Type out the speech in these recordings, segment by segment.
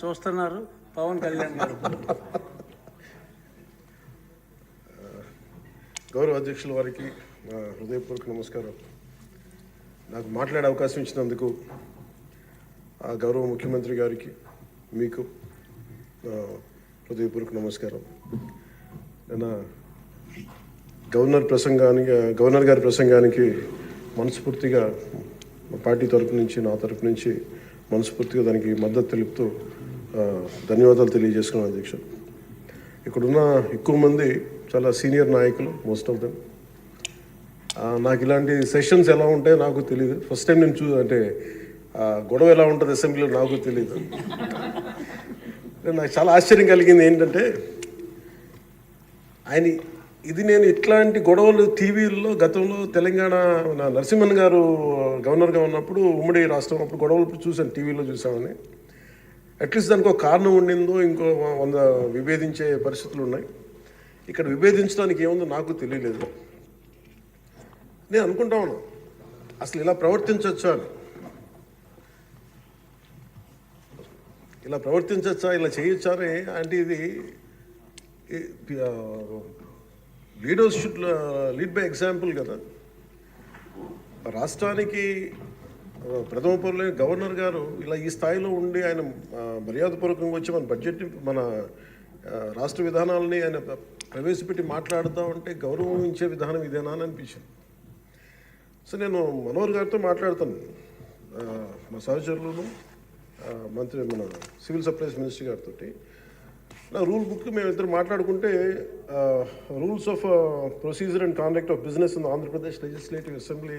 చూస్తున్నారు పవన్ కళ్యాణ్ గారు. గౌరవ అధ్యక్షుల వారికి హృదయపూర్వక నమస్కారం. నాకు మాట్లాడే అవకాశం ఇచ్చినందుకు గౌరవ ముఖ్యమంత్రి గారికి మీకు హృదయపూర్వక నమస్కారం. నేను గవర్నర్ గారి ప్రసంగానికి మనస్ఫూర్తిగా పార్టీ తరపు నుంచి నా తరపు నుంచి మనస్ఫూర్తిగా దానికి మద్దతు తెలుపుతూ ధన్యవాదాలు తెలియజేసుకున్నాను అధ్యక్షుడు. ఇక్కడున్న ఎక్కువ మంది చాలా సీనియర్ నాయకులు, మోస్ట్ ఆఫ్ దెమ్. నాకు ఇలాంటి సెషన్స్ ఎలా ఉంటాయో నాకు తెలియదు. ఫస్ట్ టైం నేను అంటే గొడవ ఎలా ఉంటుంది అసెంబ్లీలో నాకు తెలియదు. నాకు చాలా ఆశ్చర్యం కలిగింది ఏంటంటే నేను ఇట్లాంటి గొడవలు టీవీల్లో గతంలో తెలంగాణ నరసింహన్ గారు గవర్నర్గా ఉన్నప్పుడు ఉమ్మడి రాష్ట్రం అప్పుడు గొడవలు చూశాను, టీవీలో చూసామని. అట్లీస్ట్ దానికి ఒక కారణం ఉండిందో ఇంకో 100 విభేదించే పరిస్థితులు ఉన్నాయి. ఇక్కడ విభేదించడానికి ఏముందో నాకు తెలియలేదు. నేను అనుకుంటా ఉన్నా అసలు ఇలా ప్రవర్తించవచ్చా అని, ఇలా చేయొచ్చా అని. అంటే ఇది leaders should lead by example కదా. రాష్ట్రానికి ప్రథమ పౌరులైన గవర్నర్ గారు ఇలా ఈ స్థాయిలో ఉండి ఆయన మర్యాదపూర్వకంగా వచ్చి మన బడ్జెట్, మన రాష్ట్ర విధానాలని ఆయన ప్రవేశపెట్టి మాట్లాడుతూ ఉంటే గౌరవించే విధానం ఇదేనా అని అనిపించింది. సో నేను మనోహర్ గారితో మాట్లాడుతాను, మా సహచరులను మంత్రి, మన సివిల్ సప్లైస్ మినిస్టర్ గారితో. నా రూల్ బుక్ మేము ఇద్దరు మాట్లాడుకుంటే rules of procedure and conduct of business in Andhra Pradesh legislative assembly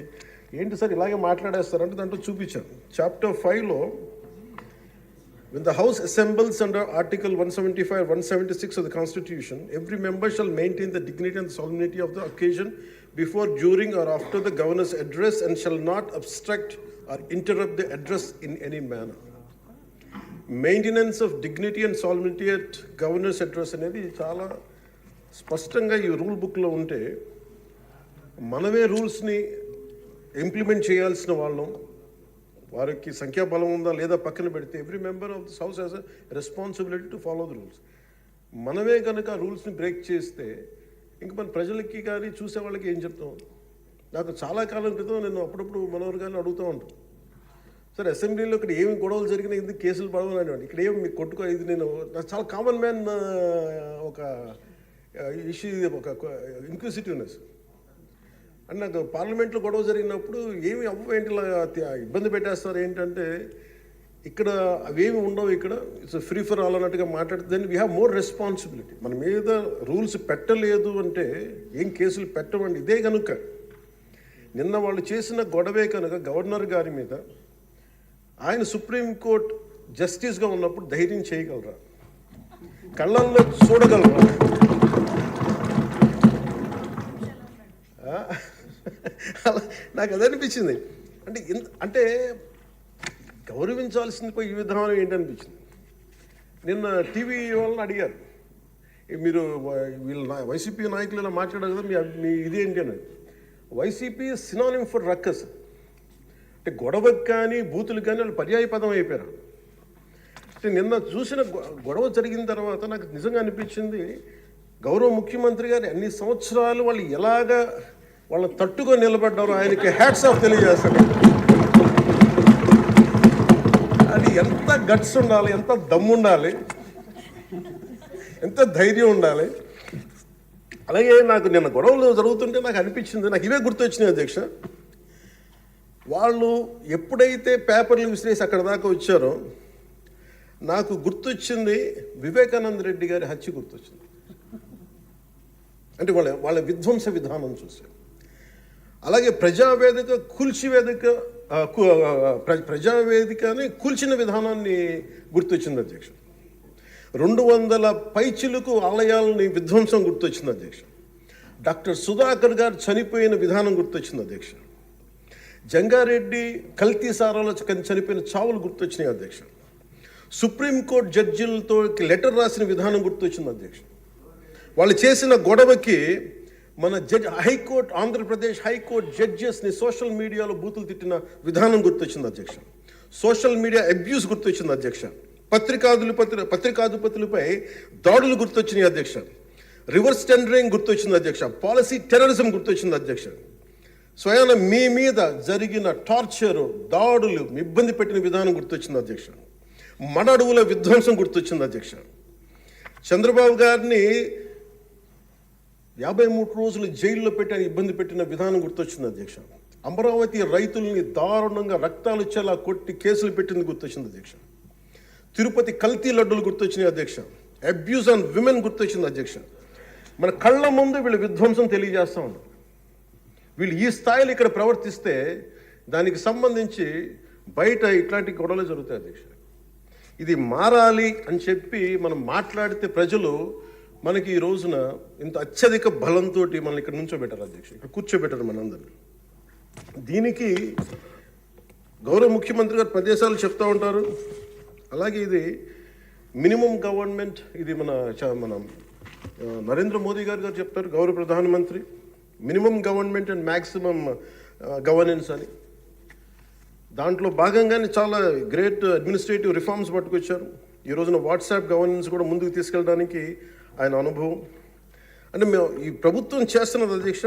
ఏంటి సార్ ఇలాగే మాట్లాడేస్తారంటే దాంట్లో చూపించాను. చాప్టర్ 5లో when the house assembles under article 175 176 of the constitution, every member shall maintain the dignity and solemnity of the occasion before, during or after the governor's address and shall not obstruct or interrupt the address in any manner. Maintenance of dignity and solidity at governors address అనేది చాలా స్పష్టంగా ఈ rule బుక్లో ఉంటే మనమే రూల్స్ని implement చేయాల్సిన వాళ్ళం. వారికి సంఖ్యాబలం ఉందా లేదా పక్కన పెడితే every member of this house has a responsibility to follow the rules. మనమే కనుక రూల్స్ని బ్రేక్ చేస్తే ఇంక మన ప్రజలకి కానీ చూసే వాళ్ళకి ఏం చెప్తాం. నాకు చాలా కాలం క్రితం నేను అప్పుడప్పుడు మనోహర్ గారిని అడుగుతూ ఉంటాను, సార్ అసెంబ్లీలో ఇక్కడ ఏమి గొడవలు జరిగినా ఎందుకు కేసులు పడవని అనేవాడు. ఇక్కడ ఏమి మీకు కొట్టుకో, ఇది నాకు చాలా కామన్ మ్యాన్ ఒక ఇష్యూ, ఒక ఇంక్విజిటివ్నెస్. అండ్ నాకు పార్లమెంట్లో గొడవ జరిగినప్పుడు ఏమి ఏంటి ఇబ్బంది పెట్టేస్తారు ఏంటంటే ఇక్కడ అవేమి ఉండవు, ఇక్కడ ఇట్స్ ఫ్రీ ఫర్ ఆల్ అన్నట్టుగా మాట్లాడితే then we have more responsibility. మన మీద రూల్స్ పెట్టలేదు అంటే ఏం కేసులు పెట్టమండి. ఇదే కనుక నిన్న వాళ్ళు చేసిన గొడవే కనుక గవర్నర్ గారి మీద ఆయన సుప్రీంకోర్టు జస్టిస్గా ఉన్నప్పుడు ధైర్యం చేయగలరా, కళ్ళల్లో చూడగలరా? నాకు అది అనిపించింది. అంటే గౌరవించాల్సింది పోయి ఈ విధానం ఏంటనిపించింది. నిన్న టీవీ వాళ్ళని అడిగారు, మీరు వీళ్ళ వైసీపీ నాయకులు ఇలా మాట్లాడారు కదా, మీ ఇదేంటి అని. YCP synonym for ruckus. అంటే గొడవకు కానీ బూతులకు కానీ వాళ్ళు పర్యాయ పదం అయిపోయారు. అంటే నిన్న చూసిన గొడవ జరిగిన తర్వాత నాకు నిజంగా అనిపించింది, గౌరవ ముఖ్యమంత్రి గారు అన్ని సంవత్సరాలు వాళ్ళు ఎలాగా వాళ్ళని తట్టుకొని నిలబడ్డారో ఆయనకి హ్యాట్స్ ఆఫ్ తెలియజేస్తాడు. అది ఎంత గట్స్ ఉండాలి, ఎంత దమ్ము ఉండాలి, ఎంత ధైర్యం ఉండాలి. అలాగే నాకు నిన్న గొడవలు జరుగుతుంటే నాకు అనిపించింది, నాకు ఇవే గుర్తొచ్చినాయి అధ్యక్ష. వాళ్ళు ఎప్పుడైతే పేపర్లు విసిరేసి అక్కడ దాకా వచ్చారో నాకు గుర్తొచ్చింది వివేకానంద రెడ్డి గారి హత్య గుర్తొచ్చింది. అంటే వాళ్ళ విధ్వంస విధానం చూశారు. అలాగే ప్రజావేదికని కూల్చిన విధానాన్ని గుర్తొచ్చింది అధ్యక్ష. 200 పైచిలకు ఆలయాలని విధ్వంసం గుర్తొచ్చింది అధ్యక్ష. డాక్టర్ సుధాకర్ గారు చనిపోయిన విధానం గుర్తొచ్చింది అధ్యక్ష. జంగారెడ్డి కల్తీ సారాలో చనిపోయిన చావులు గుర్తొచ్చినాయి అధ్యక్ష. సుప్రీంకోర్టు జడ్జిలతో లెటర్ రాసిన విధానం గుర్తొచ్చింది అధ్యక్ష. వాళ్ళు చేసిన గొడవకి మన హైకోర్టు, ఆంధ్రప్రదేశ్ హైకోర్టు జడ్జెస్ని సోషల్ మీడియాలో బూతులు తిట్టిన విధానం గుర్తొచ్చింది అధ్యక్ష. సోషల్ మీడియా అబ్యూస్ గుర్తొచ్చింది అధ్యక్ష. పత్రికాధిపతులపై దాడులు గుర్తొచ్చినాయి అధ్యక్ష, రివర్స్ టెండరింగ్ గుర్తొచ్చింది అధ్యక్ష, పాలసీ టెర్రరిజం గుర్తొచ్చింది అధ్యక్ష, స్వయాన మీ మీద జరిగిన టార్చరు, దాడులు, ఇబ్బంది పెట్టిన విధానం గుర్తొచ్చింది అధ్యక్ష, మన అడవుల విధ్వంసం గుర్తొచ్చింది అధ్యక్ష, చంద్రబాబు గారిని 53 రోజులు జైల్లో పెట్టి ఇబ్బంది పెట్టిన విధానం గుర్తొచ్చింది అధ్యక్ష, అమరావతి రైతుల్ని దారుణంగా రక్తాలు వచ్చేలా కొట్టి కేసులు పెట్టింది గుర్తొచ్చింది అధ్యక్ష, తిరుపతి కల్తీ లడ్డులు గుర్తొచ్చినాయి అధ్యక్ష, అబ్యూజ్ ఆన్ విమెన్ గుర్తొచ్చింది అధ్యక్ష. మన కళ్ళ ముందు వీళ్ళు విధ్వంసం తెలియజేస్తూ ఉన్నారు. వీళ్ళు ఈ స్థాయిలో ఇక్కడ ప్రవర్తిస్తే దానికి సంబంధించి బయట ఇట్లాంటి గొడవలు జరుగుతాయి అధ్యక్ష. ఇది మారాలి అని చెప్పి మనం మాట్లాడితే ప్రజలు మనకి ఈ రోజున ఇంత అత్యధిక బలంతో మనల్ని ఇక్కడ నుంచోబెట్టారు అధ్యక్ష, ఇక్కడ కూర్చోబెట్టారు మనందరినీ. దీనికి గౌరవ ముఖ్యమంత్రి గారు ప్రదేశాలు చెప్తూ ఉంటారు. అలాగే ఇది మినిమం గవర్నమెంట్, ఇది మన నరేంద్ర మోదీ గారు చెప్తారు, గౌరవ ప్రధానమంత్రి, minimum government and maximum governance అని. దాంట్లో భాగంగానే చాలా గ్రేట్ అడ్మినిస్ట్రేటివ్ రిఫార్మ్స్ పట్టుకొచ్చారు. ఈ రోజున వాట్సాప్ గవర్నెన్స్ కూడా ముందుకు తీసుకెళ్ళడానికి ఆయన అనుభవం. అంటే మేము ఈ ప్రభుత్వం చేస్తున్నది అధ్యక్ష,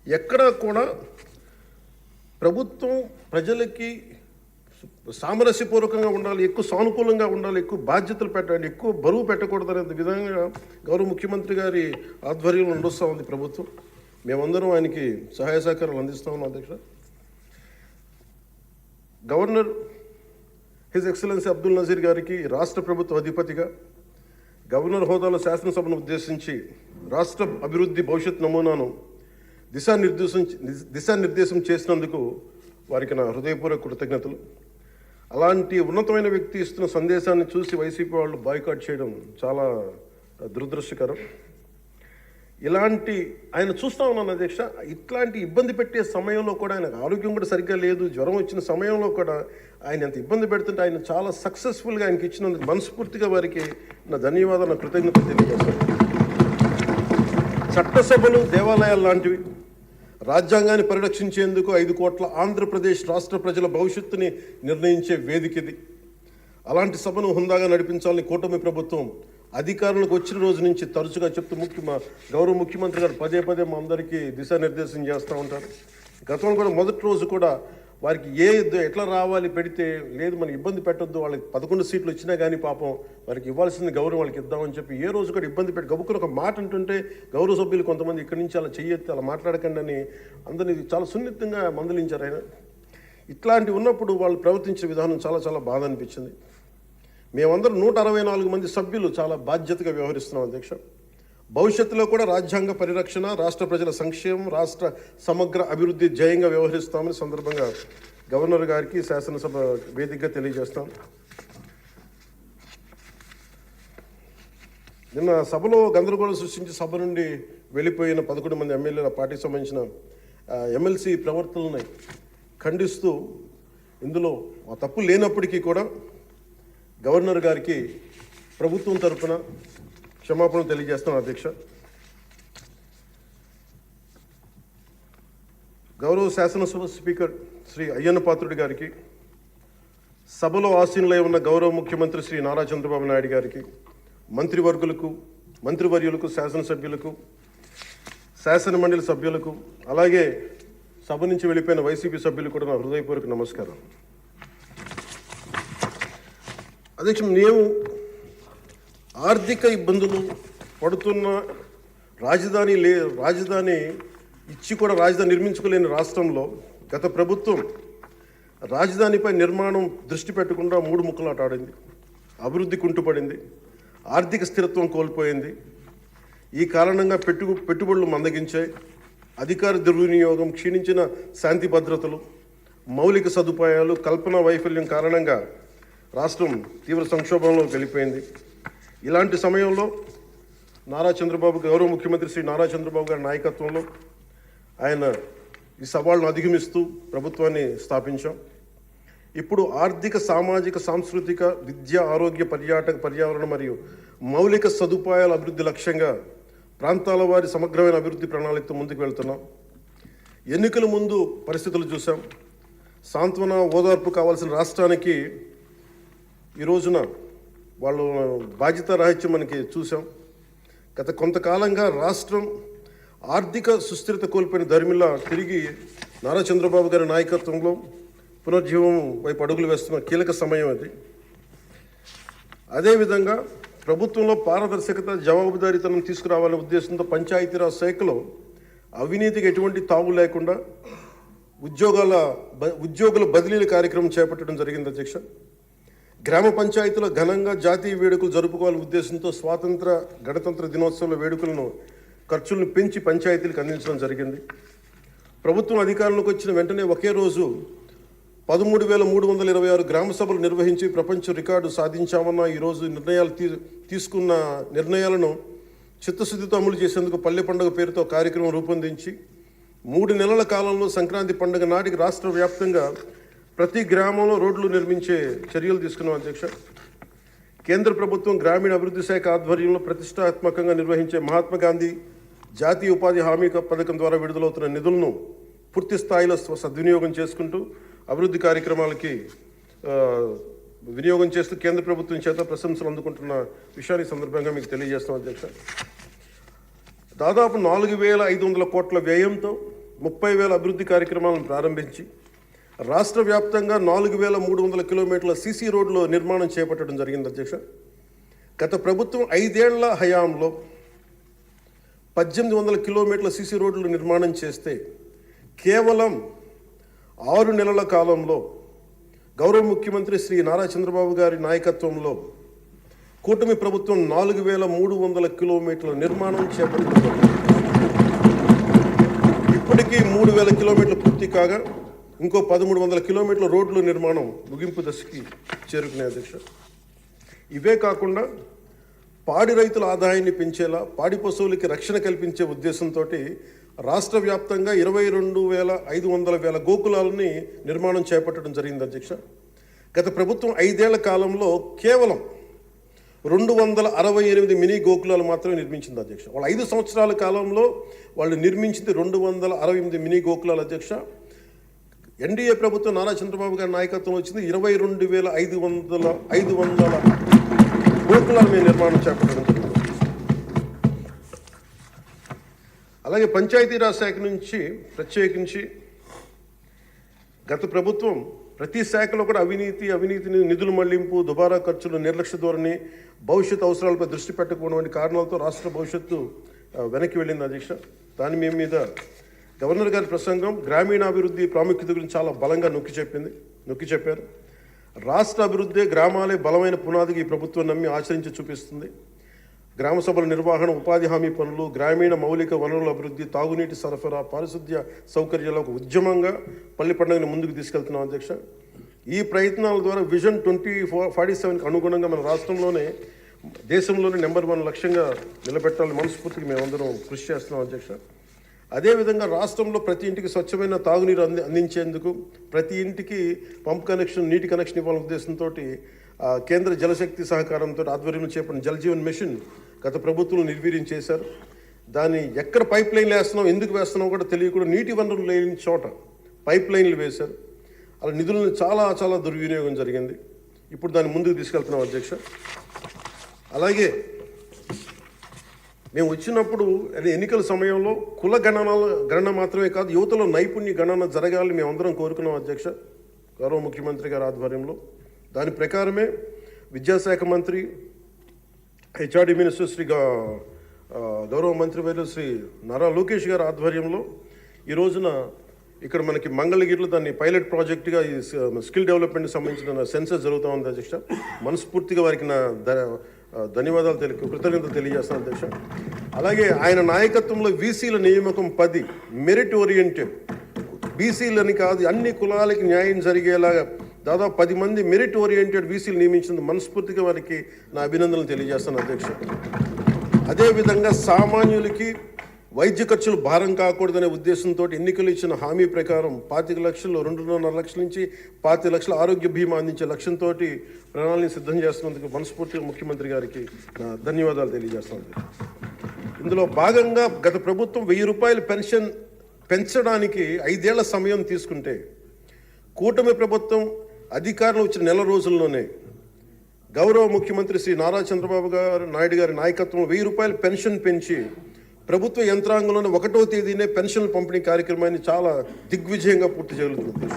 ఎక్కడా కూడా ప్రభుత్వం ప్రజలకి సామరస్యపూర్వకంగా ఉండాలి, ఎక్కువ సానుకూలంగా ఉండాలి, ఎక్కువ బాధ్యతలు పెట్టాలి, ఎక్కువ బరువు పెట్టకూడదు అనే విధంగా గౌరవ ముఖ్యమంత్రి గారి ఆధ్వర్యంలో నడుస్తూ ఉంది ప్రభుత్వం. మేమందరం ఆయనకి సహాయ సహకారాలు అందిస్తూ ఉన్నాం అధ్యక్ష. Governor his excellency Abdul Nazeer గారికి రాష్ట్ర ప్రభుత్వ అధిపతిగా గవర్నర్ హోదాలో శాసనసభను ఉద్దేశించి రాష్ట్ర అభివృద్ధి భవిష్యత్ నమూనాను దిశానిర్దేశం చేసినందుకు వారికి నా హృదయపూర్వక కృతజ్ఞతలు. అలాంటి ఉన్నతమైన వ్యక్తి ఇస్తున్న సందేశాన్ని చూసి వైసీపీ వాళ్ళు బాయ్కాట్ చేయడం చాలా దురదృష్టకరం. ఇలాంటి ఆయన చూస్తూ ఉన్నాను అధ్యక్ష, ఇట్లాంటి ఇబ్బంది పెట్టే సమయంలో కూడా ఆయన ఆరోగ్యం కూడా సరిగ్గా లేదు, జ్వరం వచ్చిన సమయంలో కూడా ఆయన ఎంత ఇబ్బంది పెడుతుంటే ఆయన చాలా సక్సెస్ఫుల్గా ఆయనకి ఇచ్చినందుకు మనస్ఫూర్తిగా వారికి నా ధన్యవాదాలు, నా కృతజ్ఞతలు తెలియజేస్తాను. చట్టసభలు దేవాలయాలు లాంటివి, రాజ్యాంగాన్ని పరిరక్షించేందుకు 5 కోట్ల ఆంధ్రప్రదేశ్ రాష్ట్ర ప్రజల భవిష్యత్తుని నిర్ణయించే వేదిక ఇది. అలాంటి సభను హుందాగా నడిపించాలని కూటమి ప్రభుత్వం అధికారులకు వచ్చిన రోజు నుంచి తరచుగా చెప్తూ గౌరవ ముఖ్యమంత్రి గారు పదే మా అందరికీ దిశానిర్దేశం చేస్తూ ఉంటారు. గతంలో కూడా మొదటి రోజు కూడా వారికి ఎట్లా రావాలి పెడితే లేదు మనం ఇబ్బంది పెట్టొద్దు, వాళ్ళకి 11 సీట్లు వచ్చినా కానీ పాపం వారికి ఇవ్వాల్సిన గౌరవం వాళ్ళకి ఇద్దామని చెప్పి ఏ రోజు కూడా ఇబ్బంది పెట్టి గబుక్కుని ఒక మాట అంటుంటే గౌరవ సభ్యులు కొంతమంది ఇక్కడి నుంచి అలా చెయ్యొద్దు, అలా మాట్లాడకండి అని అందరినీ చాలా సున్నితంగా మందలించారు ఆయన. ఇట్లాంటి ఉన్నప్పుడు వాళ్ళు ప్రవర్తించే విధానం చాలా బాధ అనిపించింది. మేమందరం 164 మంది సభ్యులు చాలా బాధ్యతగా వ్యవహరిస్తున్నాం అధ్యక్ష. భవిష్యత్తులో కూడా రాజ్యాంగ పరిరక్షణ, రాష్ట్ర ప్రజల సంక్షేమం, రాష్ట్ర సమగ్ర అభివృద్ధి జయంగా వ్యవహరిస్తామని సందర్భంగా గవర్నర్ గారికి శాసనసభ వేదికగా తెలియజేస్తాం. నిన్న సభలో గందరగోళం సృష్టించి సభ నుండి వెళ్ళిపోయిన 11 మంది ఎమ్మెల్యేల పార్టీకి సంబంధించిన ఎమ్మెల్సీ ప్రవర్తనని ఖండిస్తూ ఇందులో ఆ తప్పు లేనప్పటికీ కూడా గవర్నర్ గారికి ప్రభుత్వం తరఫున క్షమాపణ తెలియజేస్తాను అధ్యక్ష. గౌరవ శాసనసభ స్పీకర్ శ్రీ అయ్యన్న పాత్రుడి గారికి, సభలో ఆసీనులై ఉన్న గౌరవ ముఖ్యమంత్రి శ్రీ నారా చంద్రబాబు నాయుడు గారికి, మంత్రివర్యులకు, శాసనసభ్యులకు, శాసనమండలి సభ్యులకు, అలాగే సభ నుంచి వెళ్ళిపోయిన వైసీపీ సభ్యులకు కూడా నా హృదయపూర్వక నమస్కారం. అధ్యక్ష, మేము ఆర్థిక ఇబ్బందులు పడుతున్న రాజధాని ఇచ్చి కూడా రాజధాని నిర్మించుకోలేని రాష్ట్రంలో గత ప్రభుత్వం రాజధానిపై నిర్మాణం దృష్టి పెట్టకుండా 3 ముక్కలాట ఆడింది. అభివృద్ధి కుంటుపడింది, ఆర్థిక స్థిరత్వం కోల్పోయింది. ఈ కారణంగా పెట్టుబడులు మందగించాయి, అధికార దుర్వినియోగం, క్షీణించిన శాంతి భద్రతలు, మౌలిక సదుపాయాలు, కల్పన వైఫల్యం కారణంగా రాష్ట్రం తీవ్ర సంక్షోభంలోకి వెళ్ళిపోయింది. ఇలాంటి సమయంలో గౌరవ ముఖ్యమంత్రి శ్రీ నారా చంద్రబాబు గారి నాయకత్వంలో ఆయన ఈ సవాళ్ళను అధిగమిస్తూ ప్రభుత్వాన్ని స్థాపించాం. ఇప్పుడు ఆర్థిక, సామాజిక, సాంస్కృతిక, విద్య, ఆరోగ్య, పర్యావరణ మరియు మౌలిక సదుపాయాల అభివృద్ధి లక్ష్యంగా ప్రాంతాల వారి సమగ్రమైన అభివృద్ధి ప్రణాళికతో ముందుకు వెళ్తున్నాం. ఎన్నికల ముందు పరిస్థితులు చూసాం. సాంత్వన, ఓదార్పు కావాల్సిన రాష్ట్రానికి ఈ రోజున వాళ్ళు బాధ్యత రాహిత్యం మనకి చూసాం. గత కొంతకాలంగా రాష్ట్రం ఆర్థిక సుస్థిరత కోల్పోయిన ధర్మిలా తిరిగి నారా చంద్రబాబు గారి నాయకత్వంలో పునర్జీవం వైపు అడుగులు వేస్తున్న కీలక సమయం అది. అదేవిధంగా ప్రభుత్వంలో పారదర్శకత, జవాబుదారీతనం తీసుకురావాలనే ఉద్దేశంతో పంచాయతీరాజ్ శాఖలో అవినీతికి ఎటువంటి తావు లేకుండా ఉద్యోగుల బదిలీల కార్యక్రమం చేపట్టడం జరిగింది అధ్యక్ష. గ్రామ పంచాయతీలో ఘనంగా జాతీయ వేడుకలు జరుపుకోవాలనే ఉద్దేశంతో స్వాతంత్ర గణతంత్ర దినోత్సవాల వేడుకలను ఖర్చులను పెంచి పంచాయతీలకు అందించడం జరిగింది. ప్రభుత్వం అధికారంలోకి వచ్చిన వెంటనే ఒకే రోజు 13,326 గ్రామ సభలు నిర్వహించి ప్రపంచ రికార్డు సాధించామన్న ఈరోజు తీసుకున్న నిర్ణయాలను చిత్తశుద్ధితో అమలు చేసేందుకు పల్లె పండుగ పేరుతో కార్యక్రమం రూపొందించి 3 నెలల కాలంలో సంక్రాంతి పండుగ నాటికి రాష్ట్ర వ్యాప్తంగా ప్రతి గ్రామంలో రోడ్లు నిర్మించే చర్యలు తీసుకున్నాం అధ్యక్ష. కేంద్ర ప్రభుత్వం గ్రామీణ అభివృద్ధి శాఖ ఆధ్వర్యంలో ప్రతిష్టాత్మకంగా నిర్వహించే మహాత్మా గాంధీ జాతీయ ఉపాధి హామీ పథకం ద్వారా విడుదలవుతున్న నిధులను పూర్తి స్థాయిలో సద్వినియోగం చేసుకుంటూ అభివృద్ధి కార్యక్రమాలకి వినియోగం చేస్తూ కేంద్ర ప్రభుత్వం చేత ప్రశంసలు అందుకుంటున్న విషయాన్ని సందర్భంగా మీకు తెలియజేస్తాం అధ్యక్ష. దాదాపు 4,500 కోట్ల వ్యయంతో 30,000 అభివృద్ధి కార్యక్రమాలను ప్రారంభించి రాష్ట్ర వ్యాప్తంగా 4,300 కిలోమీటర్ల సీసీ రోడ్లు నిర్మాణం చేపట్టడం జరిగింది అధ్యక్ష. గత ప్రభుత్వం 5 ఏళ్ల హయాంలో 1,800 కిలోమీటర్ల సీసీ రోడ్లు నిర్మాణం చేస్తే కేవలం 6 నెలల కాలంలో గౌరవ ముఖ్యమంత్రి శ్రీ నారా చంద్రబాబు గారి నాయకత్వంలో కూటమి ప్రభుత్వం 4,300 కిలోమీటర్ల నిర్మాణం చేపట్టింది. ఇప్పటికీ 3,000 కిలోమీటర్లు పూర్తి కాగా ఇంకో 1,300 కిలోమీటర్ల రోడ్ల నిర్మాణం ముగింపు దశకి చేరుకునే అధ్యక్ష. ఇవే కాకుండా పాడి రైతుల ఆదాయాన్ని పెంచేలా, పాడి పశువులకి రక్షణ కల్పించే ఉద్దేశంతో రాష్ట్ర వ్యాప్తంగా 22,500 గోకులాలని నిర్మాణం చేపట్టడం జరిగింది అధ్యక్ష. గత ప్రభుత్వం 5 ఏళ్ల కాలంలో కేవలం 268 మినీ గోకులాలు మాత్రమే నిర్మించింది అధ్యక్ష. వాళ్ళు 5 సంవత్సరాల కాలంలో వాళ్ళు నిర్మించింది 268 మినీ గోకులాలు అధ్యక్ష. ఎన్డీఏ ప్రభుత్వం నారా చంద్రబాబు గారి నాయకత్వం వచ్చింది 22,500 గోకులాలు మేము నిర్మాణం చేపట్టడం జరిగింది. అలాగే పంచాయతీరాజ్ శాఖ నుంచి ప్రత్యేకించి గత ప్రభుత్వం ప్రతి శాఖలో కూడా అవినీతిని, నిధుల మళ్లింపు, దుబారా ఖర్చులు, నిర్లక్ష్య ధోరణి, భవిష్యత్ అవసరాలపై దృష్టి పెట్టకపోవడం వంటి కారణాలతో రాష్ట్ర భవిష్యత్తు వెనక్కి వెళ్ళింది అధ్యక్ష. దాని మీద గవర్నర్ గారి ప్రసంగం గ్రామీణాభివృద్ధి ప్రాముఖ్యత గురించి చాలా బలంగా నొక్కి చెప్పారు. రాష్ట్ర అభివృద్ధి, గ్రామాలే బలమైన పునాదికి ఈ ప్రభుత్వం నమ్మి ఆచరించి చూపిస్తుంది. గ్రామ సభల నిర్వహణ, ఉపాధి హామీ పనులు, గ్రామీణ మౌలిక వనరుల అభివృద్ధి, తాగునీటి సరఫరా, పారిశుద్ధ్య సౌకర్యాల ఒక ఉద్యమంగా పల్లి పండుగను ముందుకు తీసుకెళ్తున్నాం అధ్యక్ష. ఈ ప్రయత్నాల ద్వారా విజన్ 2047కి అనుగుణంగా మన రాష్ట్రంలోనే దేశంలోనే నెంబర్ 1 లక్ష్యంగా నిలబెట్టాలని మనస్ఫూర్తికి మేమందరం కృషి చేస్తున్నాం అధ్యక్ష. అదేవిధంగా రాష్ట్రంలో ప్రతి ఇంటికి స్వచ్ఛమైన తాగునీరు అందించేందుకు, ప్రతి ఇంటికి పంప్ కనెక్షన్, నీటి కనెక్షన్ ఇవ్వాలనే ఉద్దేశంతో కేంద్ర జలశక్తి సహకారంతో ఆధ్వర్యంలో చేపట్టిన జల్ జీవన్ మిషన్ గత ప్రభుత్వం నిర్వీర్యం చేశారు. దాన్ని ఎక్కడ పైప్ లైన్లు వేస్తున్నాం, ఎందుకు వేస్తున్నాం కూడా తెలియకుండా నీటి వనరులు లేని చోట పైప్ లైన్లు వేశారు. అలా నిధులను చాలా దుర్వినియోగం జరిగింది. ఇప్పుడు దాన్ని ముందుకు తీసుకెళ్తున్నాం అధ్యక్ష. అలాగే మేము వచ్చినప్పుడు ఎన్నికల సమయంలో కుల గణన మాత్రమే కాదు, యువతలో నైపుణ్య గణన జరగాలని మేమందరం కోరుకున్నాం అధ్యక్ష, గౌరవ ముఖ్యమంత్రి గారి ఆధ్వర్యంలో. దాని ప్రకారమే విద్యాశాఖ మంత్రి, హెచ్ఆర్డి మినిస్టర్ శ్రీ గౌరవ మంత్రివర్యులు శ్రీ నారా లోకేష్ గారి ఆధ్వర్యంలో ఈ రోజున ఇక్కడ మనకి మంగళగిరిలో దాన్ని పైలట్ ప్రాజెక్టుగా ఈ స్కిల్ డెవలప్మెంట్కి సంబంధించిన సెన్సస్ జరుగుతూ ఉంది అధ్యక్ష. మనస్ఫూర్తిగా వారికి నా ధన్యవాదాలు కృతజ్ఞతలు తెలియజేస్తాను అధ్యక్ష. అలాగే ఆయన నాయకత్వంలో వీసీల నియామకం 10 మెరిట్ ఓరియంటెడ్, బీసీలని కాదు అన్ని కులాలకి న్యాయం జరిగేలాగా దాదాపు 10 మంది మెరిట్ ఓరియంటెడ్ వీసీలు నియమించింది మనస్ఫూర్తిగా వారికి నా అభినందనలు తెలియజేస్తాను అధ్యక్ష. అదేవిధంగా సామాన్యులకి వైద్య ఖర్చులు భారం కాకూడదనే ఉద్దేశంతో ఎన్నికలు ఇచ్చిన హామీ ప్రకారం 25 లక్షలు, 2.5 లక్షల నుంచి 25 లక్షల ఆరోగ్య బీమా అందించే లక్ష్యంతో ప్రణాళిక సిద్ధం చేస్తున్నందుకు మనస్ఫూర్తిగా ముఖ్యమంత్రి గారికి నా ధన్యవాదాలు తెలియజేస్తాను. ఇందులో భాగంగా గత ప్రభుత్వం 1,000 రూపాయలు పెన్షన్ పెంచడానికి 5 ఏళ్ల సమయం తీసుకుంటే కూటమి ప్రభుత్వం అధికారంలో వచ్చిన నెల రోజుల్లోనే గౌరవ ముఖ్యమంత్రి శ్రీ నారా చంద్రబాబు నాయుడు గారి నాయకత్వంలో 1000 రూపాయల పెన్షన్ పెంచి ప్రభుత్వ యంత్రాంగంలోనే 1వ తేదీనే పెన్షన్ పంపిణీ కార్యక్రమాన్ని చాలా దిగ్విజయంగా పూర్తి చేయగలుగుతుంది.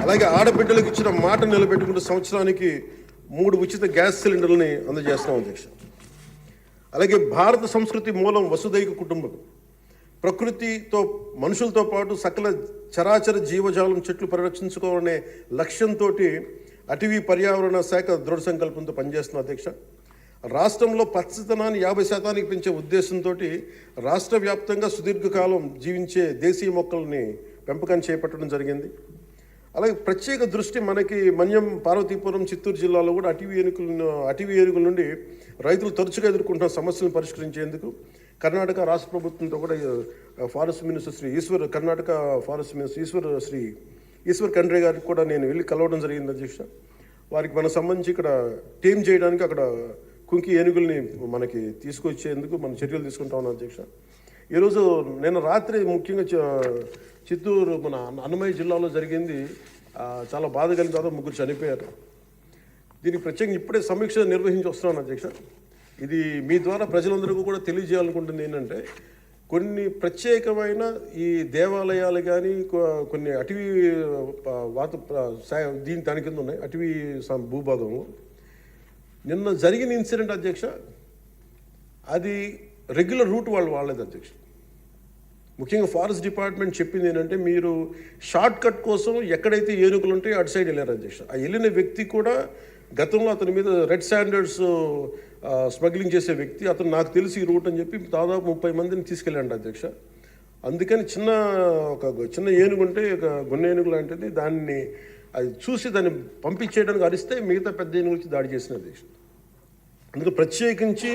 అలాగే ఆడబిడ్డలకు ఇచ్చిన మాట నిలబెట్టుకుంటూ సంవత్సరానికి 3 ఉచిత గ్యాస్ సిలిండర్లని అందజేస్తున్నాం అధ్యక్ష. అలాగే భారత సంస్కృతి మూలం వసుదైక కుటుంబం. ప్రకృతితో మనుషులతో పాటు సకల చరాచర జీవజాలం చెట్లు పరిరక్షించుకోవాలనే లక్ష్యంతో అటవీ పర్యావరణ శాఖ దృఢ సంకల్పంతో పనిచేస్తున్న అధ్యక్ష. రాష్ట్రంలో పచ్చదనాన్ని 50% పెంచే ఉద్దేశంతో రాష్ట్ర వ్యాప్తంగా సుదీర్ఘకాలం జీవించే దేశీయ మొక్కల్ని పెంపకాన్ని చేపట్టడం జరిగింది. అలాగే ప్రత్యేక దృష్టి మనకి మన్యం, పార్వతీపురం, చిత్తూరు జిల్లాలో కూడా అటవీ ఏనుగుల నుండి రైతులు తరచుగా ఎదుర్కొంటున్న సమస్యలను పరిష్కరించేందుకు కర్ణాటక రాష్ట్ర ప్రభుత్వంతో కూడా forest minister Karnataka forest minister Eshwar Khandre గారికి కూడా నేను వెళ్ళి కలవడం జరిగింది అధ్యక్ష. వారికి మనకు సంబంధించి ఇక్కడ టీమ్ చేయడానికి అక్కడ కుంకి ఏనుగుల్ని మనకి తీసుకొచ్చేందుకు మనం చర్యలు తీసుకుంటా ఉన్నాం అధ్యక్ష. ఈరోజు నేను రాత్రి ముఖ్యంగా చిత్తూరు మన అన్నమయ్య జిల్లాలో జరిగింది. చాలా బాధ కలిగిన తర్వాత 3 చనిపోయారు. దీనికి ప్రత్యేకంగా ఇప్పుడే సమీక్ష నిర్వహించి వస్తున్నాను అధ్యక్ష. ఇది మీ ద్వారా ప్రజలందరికీ కూడా తెలియజేయాలనుకుంటుంది ఏంటంటే, కొన్ని ప్రత్యేకమైన ఈ దేవాలయాలు కానీ కొన్ని అటవీ దాని కింద ఉన్నాయి అటవీ భూభాగంలో. నిన్న జరిగిన ఇన్సిడెంట్ అధ్యక్ష, అది రెగ్యులర్ రూట్ వాళ్ళు వాడలేదు అధ్యక్ష. ముఖ్యంగా ఫారెస్ట్ డిపార్ట్మెంట్ చెప్పింది ఏంటంటే, మీరు షార్ట్ కట్ కోసం ఎక్కడైతే ఏనుగులు ఉంటాయో అటు సైడ్ వెళ్ళారు అధ్యక్ష. ఆ వెళ్ళిన వ్యక్తి కూడా గతంలో అతని మీద రెడ్ శాండర్స్ స్మగ్లింగ్ చేసే వ్యక్తి, అతను నాకు తెలిసి ఈ రూట్ అని చెప్పి దాదాపు 30 మందిని తీసుకెళ్ళండి అధ్యక్ష. అందుకని చిన్న ఏనుగు ఉంటే ఒక గున్న ఏనుగు లాంటిది, దాన్ని అది చూసి దాన్ని పంపించేయడానికి అరిస్తే మిగతా పెద్ద ఏనుగు వచ్చి దాడి చేసిన అధ్యక్ష. అందుకే ప్రత్యేకించి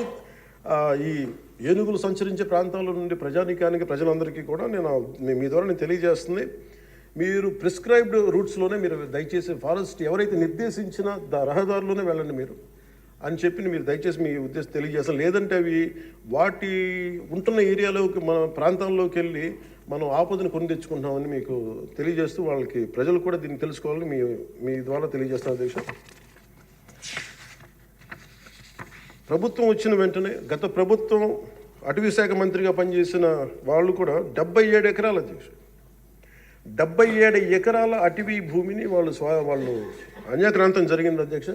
ఈ ఏనుగులు సంచరించే ప్రాంతాల నుండి ప్రజలందరికీ కూడా మీ ద్వారా నేను తెలియజేస్తుంది, మీరు ప్రిస్క్రైబ్డ్ రూట్స్లోనే మీరు దయచేసి ఫారెస్ట్ ఎవరైతే నిర్దేశించిన రహదారులోనే వెళ్ళండి మీరు అని చెప్పి మీరు దయచేసి మీ ఉద్దేశం తెలియజేస్తాం. లేదంటే అవి వాటి ఉంటున్న ఏరియాలోకి మన ప్రాంతాల్లోకి వెళ్ళి మనం ఆపదను కొని తెచ్చుకుంటున్నామని మీకు తెలియజేస్తూ వాళ్ళకి ప్రజలు కూడా దీన్ని తెలుసుకోవాలని మీ ద్వారా తెలియజేస్తాను అధ్యక్ష. ప్రభుత్వం వచ్చిన వెంటనే గత ప్రభుత్వం అటవీ శాఖ మంత్రిగా పనిచేసిన వాళ్ళు కూడా 77 ఎకరాలు అధ్యక్ష, 77 ఎకరాల అటవీ భూమిని వాళ్ళు అన్యాక్రాంతం జరిగింది అధ్యక్ష.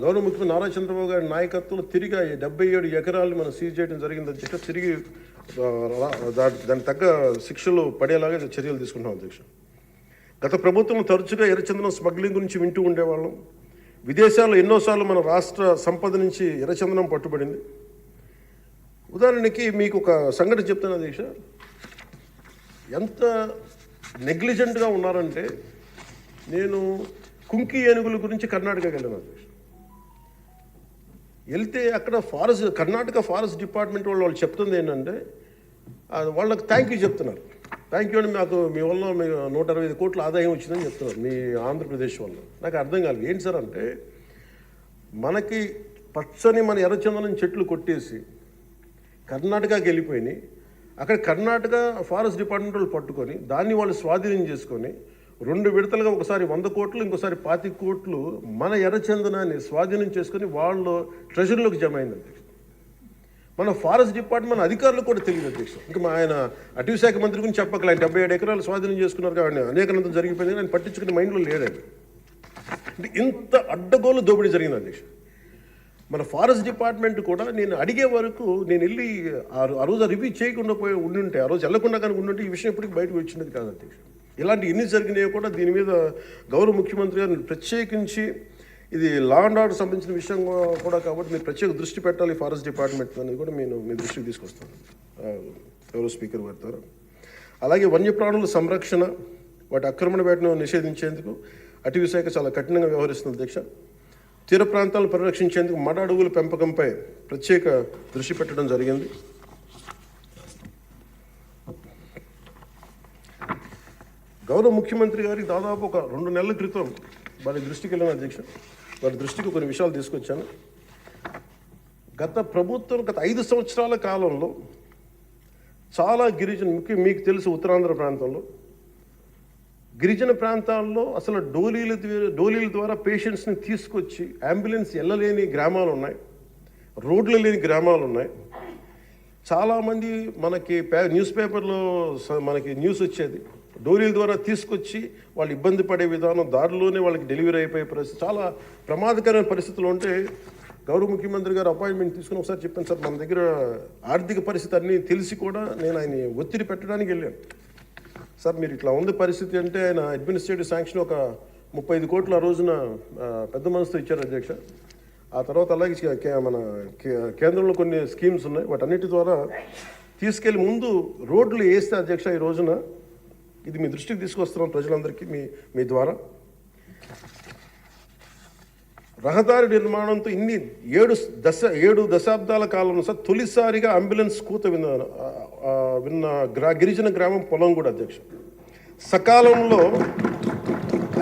గౌరవ ముఖ్యమంత్రి నారా చంద్రబాబు గారి నాయకత్వంలో తిరిగి 77 ఎకరాలు మనం సీజ్ చేయడం జరిగింది అధ్యక్ష. తిరిగి దానికి తగ్గ శిక్షలు పడేలాగా చర్యలు తీసుకుంటాం అధ్యక్ష. గత ప్రభుత్వం తరచుగా ఎర్రచందనం స్మగ్లింగ్ గురించి వింటూ ఉండేవాళ్ళం. విదేశాల్లో ఎన్నోసార్లు మన రాష్ట్ర సంపద నుంచి ఎర్రచందనం పట్టుబడింది. ఉదాహరణకి మీకు ఒక సంఘటన చెప్తాను అధ్యక్ష. ఎంత నెగ్లిజెంట్గా ఉన్నారంటే, నేను కుంకి ఏనుగుల గురించి కర్ణాటకకి వెళ్ళాను అధ్యక్ష. వెళ్తే అక్కడ కర్ణాటక ఫారెస్ట్ డిపార్ట్మెంట్ వాళ్ళు చెప్తుంది ఏంటంటే, వాళ్ళకి థ్యాంక్ యూ చెప్తున్నారు. థ్యాంక్ యూ అని మీ వల్ల 125 కోట్ల ఆదాయం వచ్చిందని చెప్తున్నారు మీ ఆంధ్రప్రదేశ్ వల్ల. నాకు అర్థం కాలేదు ఏంటి సార్ అంటే, మనకి పచ్చని మన ఎర్రచందనం చెట్లు కొట్టేసి కర్ణాటకకి వెళ్ళిపోయినాయి. అక్కడ కర్ణాటక ఫారెస్ట్ డిపార్ట్మెంట్ వాళ్ళు పట్టుకొని దాన్ని వాళ్ళు స్వాధీనం చేసుకొని 2 విడతలుగా ఒకసారి 100 కోట్లు ఇంకోసారి 25 కోట్లు మన ఎర్రచందనాన్ని స్వాధీనం చేసుకొని వాళ్ళు ట్రెజరీలోకి జమ అయింది అధ్యక్ష. మన ఫారెస్ట్ డిపార్ట్మెంట్ అధికారులు కూడా తెలియదు అధ్యక్ష. ఇంకా ఆయన అటవీ శాఖ మంత్రి గురించి చెప్పకలే, ఆయన 77 ఎకరాలు స్వాధీనం చేసుకున్నారు కాబట్టి అనేకనంతం జరిగిపోయింది, ఆయన పట్టించుకునే మైండ్లో లేడండి. అంటే ఇంత అడ్డగోలు దోపిడీ జరిగింది అధ్యక్ష. మన ఫారెస్ట్ డిపార్ట్మెంట్ కూడా నేను అడిగే వరకు నేను వెళ్ళి ఆ రోజు రివ్యూ చేయకుండా ఉండుంటే, ఆ రోజు వెళ్లకుండా కానీ ఉండుంటే ఈ విషయం ఎప్పటికీ బయటకు వచ్చినది కాదు అధ్యక్ష. ఇలాంటి ఎన్ని జరిగినాయో కూడా దీని మీద గౌరవ ముఖ్యమంత్రి గారు ప్రత్యేకించి, ఇది లా అండ్ ఆర్డర్ సంబంధించిన విషయం కూడా కాబట్టి మీరు ప్రత్యేక దృష్టి పెట్టాలి ఫారెస్ట్ డిపార్ట్మెంట్ అనేది కూడా నేను మీ దృష్టికి తీసుకొస్తాను గౌరవ స్పీకర్ గారి ద్వారా. అలాగే వన్యప్రాణుల సంరక్షణ, వాటి ఆక్రమణ వేటను నిషేధించేందుకు అటవీ శాఖ చాలా కఠినంగా వ్యవహరిస్తుంది అధ్యక్ష. తీర ప్రాంతాలను పరిరక్షించేందుకు మడ అడవుల పెంపకంపై ప్రత్యేక దృష్టి పెట్టడం జరిగింది. గౌరవ ముఖ్యమంత్రి గారికి దాదాపు ఒక 2 నెలల క్రితం వారి దృష్టికి వెళ్ళిన అధ్యక్ష. వారి దృష్టికి కొన్ని విషయాలు తీసుకొచ్చాను. గత 5 సంవత్సరాల కాలంలో చాలా గిరిజన, మీకు తెలుసు ఉత్తరాంధ్ర ప్రాంతంలో గిరిజన ప్రాంతాల్లో అసలు డోలీల ద్వారా పేషెంట్స్ని తీసుకొచ్చి అంబులెన్స్ వెళ్ళలేని గ్రామాలు ఉన్నాయి, రోడ్లు లేని గ్రామాలు ఉన్నాయి. చాలామంది మనకి న్యూస్ పేపర్లో మనకి న్యూస్ వచ్చేది, డోలీల ద్వారా తీసుకొచ్చి వాళ్ళు ఇబ్బంది పడే విధానం, దారిలోనే వాళ్ళకి డెలివరీ అయిపోయే పరిస్థితి, చాలా ప్రమాదకరమైన పరిస్థితులు ఉంటే గౌరవ ముఖ్యమంత్రి గారు అపాయింట్మెంట్ తీసుకుని ఒకసారి చెప్పాను, సార్ మన దగ్గర ఆర్థిక పరిస్థితి అన్నీ తెలిసి కూడా నేను ఆయన ఒత్తిడి పెట్టడానికి వెళ్ళాను. సార్ మీరు ఇట్లా ఉంది పరిస్థితి అంటే ఆయన అడ్మినిస్ట్రేటివ్ శాంక్షన్ ఒక 35 కోట్లు ఆ రోజున పెద్ద మనసుతో ఇచ్చారు అధ్యక్ష. ఆ తర్వాత అలాగే మన కేంద్రంలో కొన్ని స్కీమ్స్ ఉన్నాయి, వాటన్నిటి ద్వారా తీసుకెళ్ళి ముందు రోడ్లు వేస్తే అధ్యక్ష ఈ రోజున ఇది మీ దృష్టికి తీసుకొస్తున్నాం ప్రజలందరికీ మీ ద్వారా. రహదారి నిర్మాణంతో ఇన్ని 7 దశాబ్దాల కాలంలో సార్ తొలిసారిగా అంబులెన్స్ కూత విన్న గిరిజన గ్రామం పొలంగూడ అధ్యక్ష. సకాలంలో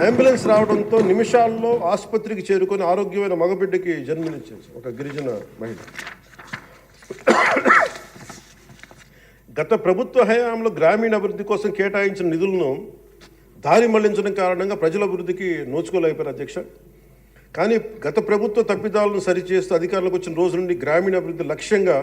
అంబులెన్స్ రావడంతో నిమిషాల్లో ఆసుపత్రికి చేరుకొని ఆరోగ్యమైన మగబిడ్డకి జన్మనిచ్చింది ఒక గిరిజన మహిళ. గత ప్రభుత్వ హయాంలో గ్రామీణ అభివృద్ధి కోసం కేటాయించిన నిధులను దారి మళ్లించడం కారణంగా ప్రజల అభివృద్ధికి నోచుకోలేకపోయారు అధ్యక్ష. కానీ గత ప్రభుత్వ తప్పిదాలను సరిచేస్తూ అధికారులకు వచ్చిన రోజు నుండి గ్రామీణ అభివృద్ధి లక్ష్యంగా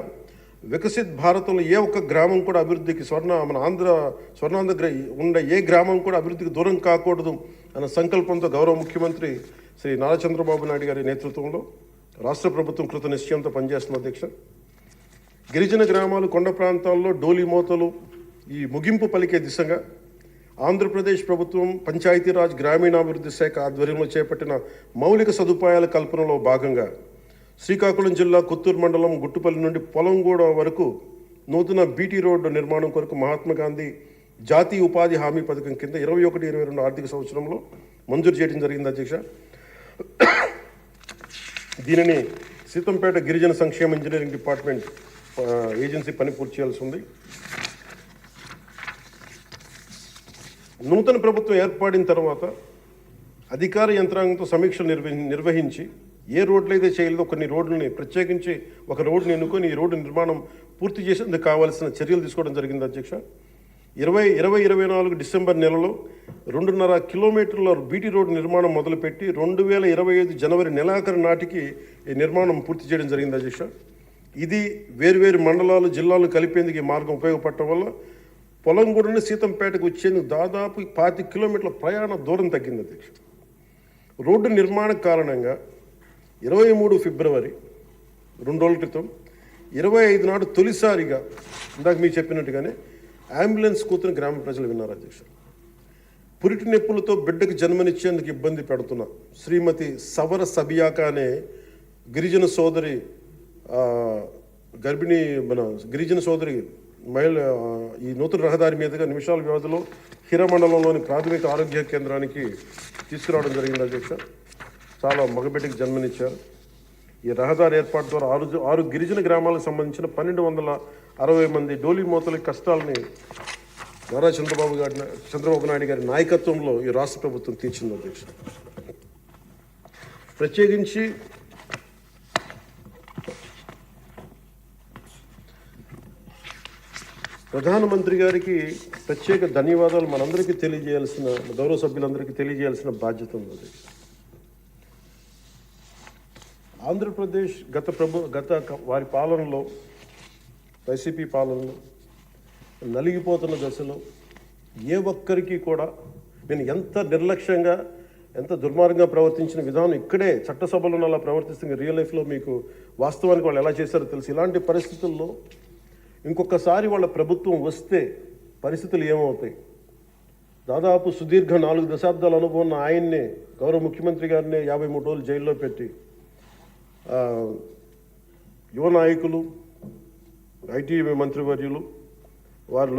వికసిత్ భారతంలో ఏ ఒక్క గ్రామం కూడా అభివృద్ధికి స్వర్ణాంధ్ర ఉండే ఏ గ్రామం కూడా అభివృద్ధికి దూరం కాకూడదు అన్న సంకల్పంతో గౌరవ ముఖ్యమంత్రి శ్రీ నారా చంద్రబాబు నాయుడు గారి నేతృత్వంలో రాష్ట్ర ప్రభుత్వం కృత నిశ్చయంతో పనిచేస్తున్న అధ్యక్ష. గిరిజన గ్రామాలు, కొండ ప్రాంతాల్లో డోలీ మోతలు ఈ ముగింపు పలికే దిశగా ఆంధ్రప్రదేశ్ ప్రభుత్వం పంచాయతీరాజ్ గ్రామీణాభివృద్ధి శాఖ ఆధ్వర్యంలో చేపట్టిన మౌలిక సదుపాయాల కల్పనలో భాగంగా శ్రీకాకుళం జిల్లా కొత్తూరు మండలం గుట్టుపల్లి నుండి పొలంగూడ వరకు నూతన బీటీ రోడ్డు నిర్మాణం కొరకు మహాత్మాగాంధీ జాతీయ ఉపాధి హామీ పథకం కింద 21-22 ఆర్థిక సంవత్సరంలో మంజూరు చేయడం జరిగింది అధ్యక్ష. దీనిని సీతంపేట గిరిజన సంక్షేమ ఇంజనీరింగ్ డిపార్ట్మెంట్ ఏజెన్సీ పని పూర్తి చేయాల్సి ఉంది. నూతన ప్రభుత్వం ఏర్పడిన తర్వాత అధికార యంత్రాంగంతో సమీక్షలు నిర్వహించి ఏ రోడ్లు అయితే చేయలేదో కొన్ని రోడ్లని ప్రత్యేకించి ఒక రోడ్డుని ఎన్నుకొని ఈ రోడ్డు నిర్మాణం పూర్తి చేసేందుకు కావాల్సిన చర్యలు తీసుకోవడం జరిగింది అధ్యక్ష. 2024 డిసెంబర్ నెలలో 2.5 కిలోమీటర్ల బీటీ రోడ్డు నిర్మాణం మొదలుపెట్టి 2025 జనవరి నెలాఖరు నాటికి ఈ నిర్మాణం పూర్తి చేయడం జరిగింది అధ్యక్ష. ఇది వేరువేరు మండలాలు, జిల్లాలు కలిపేందుకు ఈ మార్గం ఉపయోగపడటం వల్ల పొలంగూడని సీతంపేటకు వచ్చేందుకు దాదాపు 25 కిలోమీటర్ల ప్రయాణ దూరం తగ్గింది అధ్యక్ష. రోడ్డు నిర్మాణ కారణంగా 23 ఫిబ్రవరి 2 రోజుల క్రితం 25 నాడు తొలిసారిగా ఇందాక మీకు చెప్పినట్టుగానే అంబులెన్స్ కూతురు గ్రామ ప్రజలు విన్నారు అధ్యక్ష. పురిటి నొప్పులతో బిడ్డకు జన్మనిచ్చేందుకు ఇబ్బంది పెడుతున్న శ్రీమతి సవర సబియాక అనే గిరిజన సోదరి గిరిజన సోదరి మహిళ ఈ నూతన రహదారి మీదుగా నిమిషాల వ్యవధిలో హిరమండలంలోని ప్రాథమిక ఆరోగ్య కేంద్రానికి తీసుకురావడం జరిగింది అధ్యక్ష. చాలా మగబిడ్డకి జన్మనిచ్చారు. ఈ రహదారి ఏర్పాటు ద్వారా 6 గిరిజన గ్రామాలకు సంబంధించిన 1260 మంది డోలీ మోతల కష్టాలని నారా చంద్రబాబు నాయుడు గారి నాయకత్వంలో ఈ రాష్ట్ర ప్రభుత్వం తీర్చింది అధ్యక్ష. ప్రత్యేకించి ప్రధానమంత్రి గారికి ప్రత్యేక ధన్యవాదాలు మనందరికీ తెలియజేయాల్సిన, గౌరవ సభ్యులందరికీ తెలియజేయాల్సిన బాధ్యత ఉంది. ఆంధ్రప్రదేశ్ గత వారి పాలనలో, వైసీపీ పాలనలో నలిగిపోతున్న దశలో ఏ ఒక్కరికి కూడా నేను ఎంత నిర్లక్ష్యంగా, ఎంత దుర్మార్గంగా ప్రవర్తించిన విధానం ఇక్కడే చట్టసభలో అలా ప్రవర్తిస్తుంది. రియల్ లైఫ్లో మీకు వాస్తవానికి వాళ్ళు ఎలా చేశారో తెలుసు. ఇలాంటి పరిస్థితుల్లో ఇంకొకసారి వాళ్ళ ప్రభుత్వం వస్తే పరిస్థితులు ఏమవుతాయి? దాదాపు సుదీర్ఘ 4 దశాబ్దాల అనుభవం ఉన్న ఆయన్నే, గౌరవ ముఖ్యమంత్రి గారిని 53 రోజులు జైల్లో పెట్టి యువ నాయకులు, ఐటీ మంత్రివర్యులు వారు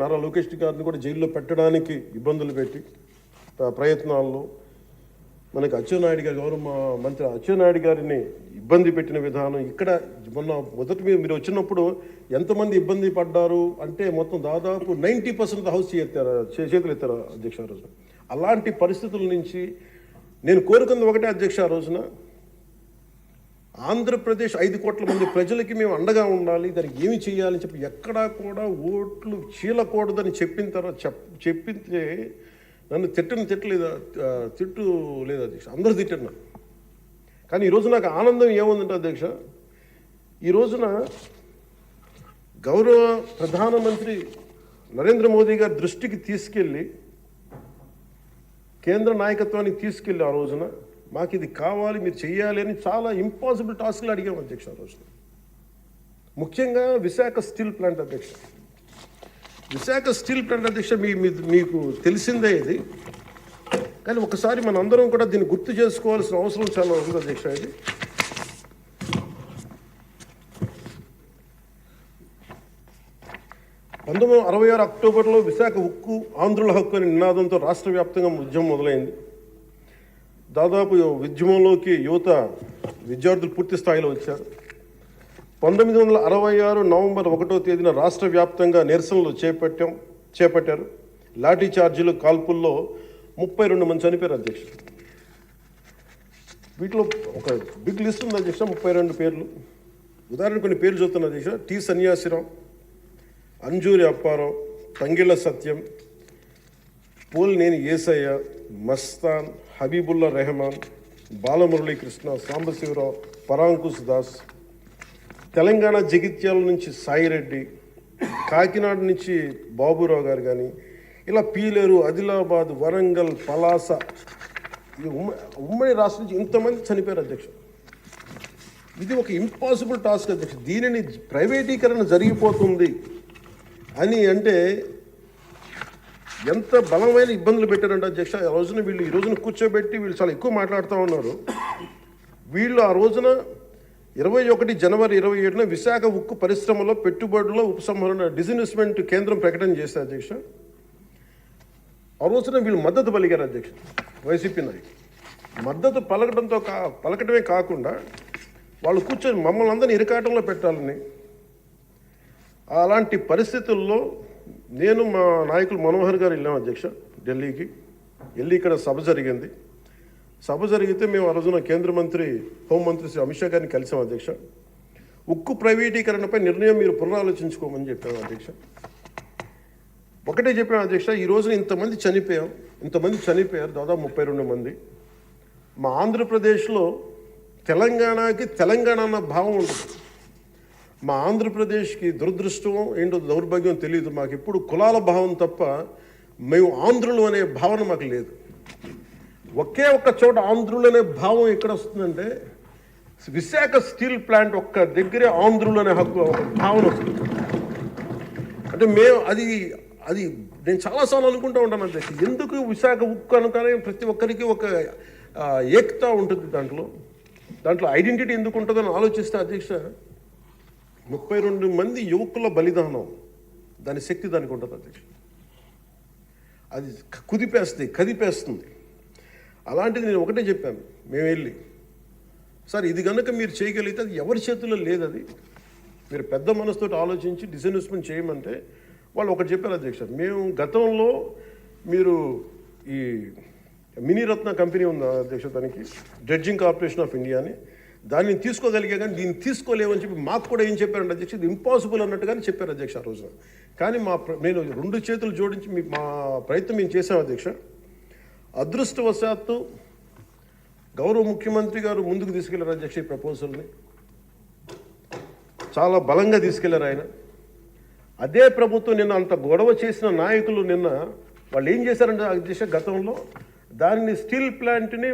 నారా లోకేష్ గారిని కూడా జైల్లో పెట్టడానికి ఇబ్బందులు పెట్టి ప్రయత్నాల్లో మనకి అచ్చెన్నాయుడు గారు, గౌరవ మంత్రి అచ్చెన్నాయుడు గారిని ఇబ్బంది పెట్టిన విధానం ఇక్కడ మొదటి మీరు వచ్చినప్పుడు ఎంతమంది ఇబ్బంది పడ్డారు అంటే మొత్తం దాదాపు 90% హౌస్ చేతులు ఎత్తారు అధ్యక్ష ఆ రోజున. అలాంటి పరిస్థితుల నుంచి నేను కోరుకుంది ఒకటే అధ్యక్ష, ఆ రోజున ఆంధ్రప్రదేశ్ 5 కోట్ల మంది ప్రజలకి మేము అండగా ఉండాలి, దానికి ఏమి చేయాలని చెప్పి ఎక్కడా కూడా ఓట్లు చీలకూడదని చెప్పిన తర్వాత చెప్పింటే నన్ను తిట్టు లేదు అధ్యక్ష, అందరూ తిట్టారు నన్ను. కానీ ఈరోజు నాకు ఆనందం ఏముందంటే అధ్యక్ష, ఈ రోజున గౌరవ ప్రధానమంత్రి నరేంద్ర మోదీ గారి దృష్టికి తీసుకెళ్ళి, కేంద్ర నాయకత్వానికి తీసుకెళ్ళి ఆ రోజున మాకు ఇది కావాలి, మీరు చెయ్యాలి అని చాలా ఇంపాసిబుల్ టాస్క్లు అడిగాం అధ్యక్ష ఆ రోజున. ముఖ్యంగా విశాఖ స్టీల్ ప్లాంట్ అధ్యక్ష. విశాఖ స్టీల్ ప్లాంట్ అధ్యక్ష మీకు తెలిసిందే ఇది, కానీ ఒకసారి మనందరం కూడా దీన్ని గుర్తు చేసుకోవాల్సిన అవసరం చాలా ఉంది అధ్యక్ష. ఇది 1966 అక్టోబర్లో విశాఖ ఉక్కు ఆంధ్రుల హక్కు అనే నినాదంతో రాష్ట్ర వ్యాప్తంగా ఉద్యమం మొదలైంది. దాదాపు ఉద్యమంలోకి యువత విద్యార్థులు పూర్తి స్థాయిలో వచ్చారు. 1966 నవంబర్ 1వ తేదీన రాష్ట్ర వ్యాప్తంగా నిరసనలు చేపట్టారు. లాఠీ చార్జీలు, కాల్పుల్లో 32 మంది చనిపోయారు అధ్యక్ష. వీటిలో ఒక బిగ్ లిస్ట్ ఉంది అధ్యక్ష, 32 పేర్లు. ఉదాహరణ కొన్ని పేర్లు చెప్తున్నా అధ్యక్ష. టి సన్యాసిరావు, అంజూరి అప్పారావు, తంగిళ్ళ సత్యం, పోలినేని ఏసయ్య, మస్తాన్, హబీబుల్లా రెహమాన్, బాలమురళీకృష్ణ, సాంబశివరావు, పరాంకుశ్ దాస్. తెలంగాణ జగిత్యాల నుంచి సాయిరెడ్డి, కాకినాడ నుంచి బాబురావు గారు కానీ, ఇలా పీలేరు, ఆదిలాబాద్, వరంగల్, పలాస, ఉమ్మడి రాష్ట్రం నుంచి ఇంతమంది చనిపోయారు అధ్యక్ష. ఇది ఒక ఇంపాసిబుల్ టాస్క్ అధ్యక్ష. దీనిని ప్రైవేటీకరణ జరిగిపోతుంది అని అంటే ఎంత బలమైన ఇబ్బందులు పెట్టారంటే అధ్యక్ష. ఈ రోజున కూర్చోబెట్టి వీళ్ళు చాలా ఎక్కువ మాట్లాడుతూ ఉన్నారు. వీళ్ళు ఆ రోజున 21 జనవరి 27న విశాఖ ఉక్కు పరిశ్రమలో పెట్టుబడుల ఉపసంహరణ డిస్ఇన్వెస్ట్మెంట్ కేంద్రం ప్రకటన చేశారు అధ్యక్ష. ఆ రోజున వీళ్ళు మద్దతు పలికారు అధ్యక్ష. వైసీపీ నాయకులు మద్దతు పలకటమే కాకుండా వాళ్ళు కూర్చొని మమ్మల్ని అందరినీ ఇరకాటంలో పెట్టాలని. అలాంటి పరిస్థితుల్లో నేను, మా నాయకులు మనోహర్ గారు వెళ్ళాం అధ్యక్ష ఢిల్లీకి. వెళ్ళి ఇక్కడ సభ జరిగింది. సభ జరిగితే మేము ఆ రోజున కేంద్ర మంత్రి, హోంమంత్రి శ్రీ అమిత్ షా గారిని కలిసాం అధ్యక్ష. ఉక్కు ప్రైవేటీకరణపై నిర్ణయం మీరు పునరాలోచించుకోమని చెప్పాము అధ్యక్ష. ఒకటే చెప్పాము అధ్యక్ష, ఈ రోజున ఇంతమంది చనిపోయారు, దాదాపు 32 మంది. మా ఆంధ్రప్రదేశ్లో తెలంగాణ అన్న భావం ఉంటుంది. మా ఆంధ్రప్రదేశ్కి దురదృష్టం ఏంటో దౌర్భాగ్యం తెలియదు. మాకు ఎప్పుడు కులాల భావం తప్ప మేము ఆంధ్రులు అనే భావన మాకు లేదు. ఒకే ఒక్క చోట ఆంధ్రులు అనే భావం ఎక్కడ వస్తుందంటే విశాఖ స్టీల్ ప్లాంట్ ఒక్క దగ్గరే ఆంధ్రులు అనే భావన వస్తుంది. అంటే మేము అది నేను చాలాసార్లు అనుకుంటూ ఉంటాను అధ్యక్ష, ఎందుకు విశాఖ ఉక్కు అనుకనే ప్రతి ఒక్కరికి ఒక ఏకత ఉంటుంది దాంట్లో ఐడెంటిటీ ఎందుకు ఉంటుందని ఆలోచిస్తే అధ్యక్ష, 32 మంది యువకుల బలిదానం, దాని శక్తి దానికి ఉంటుంది అధ్యక్ష. అది కదిపేస్తుంది. అలాంటిది నేను ఒకటే చెప్పాను, మేము వెళ్ళి, సార్ ఇది కనుక మీరు చేయగలిగితే అది ఎవరి చేతుల్లో లేదు, అది మీరు పెద్ద మనసుతో ఆలోచించి డిస్ఇన్వెస్ట్మెంట్ చేయమంటే వాళ్ళు ఒకటి చెప్పారు అధ్యక్ష, మేము గతంలో మీరు ఈ మినీరత్న కంపెనీ ఉంది అధ్యక్ష, దానికి డ్రెడ్జింగ్ కార్పొరేషన్ ఆఫ్ ఇండియా అని, దాన్ని తీసుకోగలిగా కానీ దీన్ని తీసుకోలేమని చెప్పి మాకు కూడా ఏం చెప్పారంటే అధ్యక్ష, ఇది ఇంపాసిబుల్ అన్నట్టుగానే చెప్పారు అధ్యక్ష ఆ రోజున. కానీ నేను 2 చేతులు జోడించి మా ప్రయత్నం మేము చేసాం అధ్యక్ష. అదృష్టవశాత్తు గౌరవ ముఖ్యమంత్రి గారు ముందుకు తీసుకెళ్లారు అధ్యక్ష. ఈ ప్రపోజల్ని చాలా బలంగా తీసుకెళ్లారు ఆయన. అదే ప్రభుత్వం నిన్న అంత గొడవ చేసిన నాయకులు నిన్న వాళ్ళు ఏం చేశారంటే అధ్యక్ష, గతంలో దాన్ని స్టీల్ ప్లాంట్ని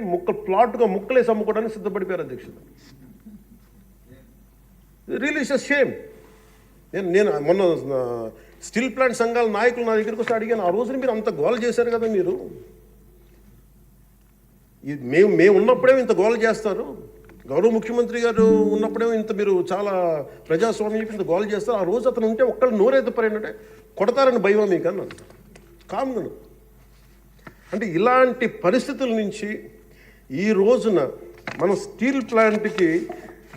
ప్లాట్గా ముక్కలేసి అమ్ముకోవడానికి సిద్ధపడిపోయారు అధ్యక్ష. Really it's a shame. నేను మొన్న స్టీల్ ప్లాంట్ సంఘాల నాయకులు నా దగ్గరికి వస్తే అడిగాను, ఆ రోజున మీరు అంత గోల చేశారు కదా, మీరు మేము ఉన్నప్పుడే ఇంత గోల చేస్తారు, గౌరవ ముఖ్యమంత్రి గారు ఉన్నప్పుడే మీరు చాలా ప్రజాస్వామ్యం ఇంత గోల చేస్తారు, ఆ రోజు అతను ఉంటే ఒక్కళ్ళు నోరెత్తుపరేంటే కొడతారని భయం మీకు అన్నాను కామ్గా. అంటే ఇలాంటి పరిస్థితుల నుంచి ఈ రోజున మన స్టీల్ ప్లాంట్కి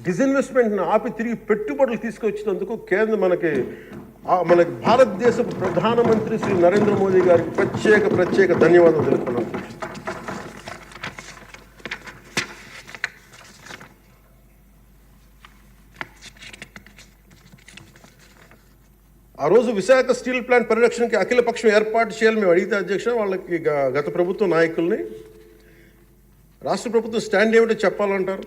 డిస్ఇన్వెస్ట్మెంట్ని ఆపి తిరిగి పెట్టుబడులు తీసుకొచ్చినందుకు మనకి భారతదేశ ప్రధానమంత్రి శ్రీ నరేంద్ర మోదీ గారికి ప్రత్యేక ధన్యవాదాలు తెలుపుతున్నాను. ఆ రోజు విశాఖ స్టీల్ ప్లాంట్ పరిరక్షణకి అఖిల పక్షం ఏర్పాటు చేయాలి మేము అడిగితే అధ్యక్ష వాళ్ళకి గత ప్రభుత్వ నాయకుల్ని రాష్ట్ర ప్రభుత్వం స్టాండ్ ఏమిటో చెప్పాలంటారు.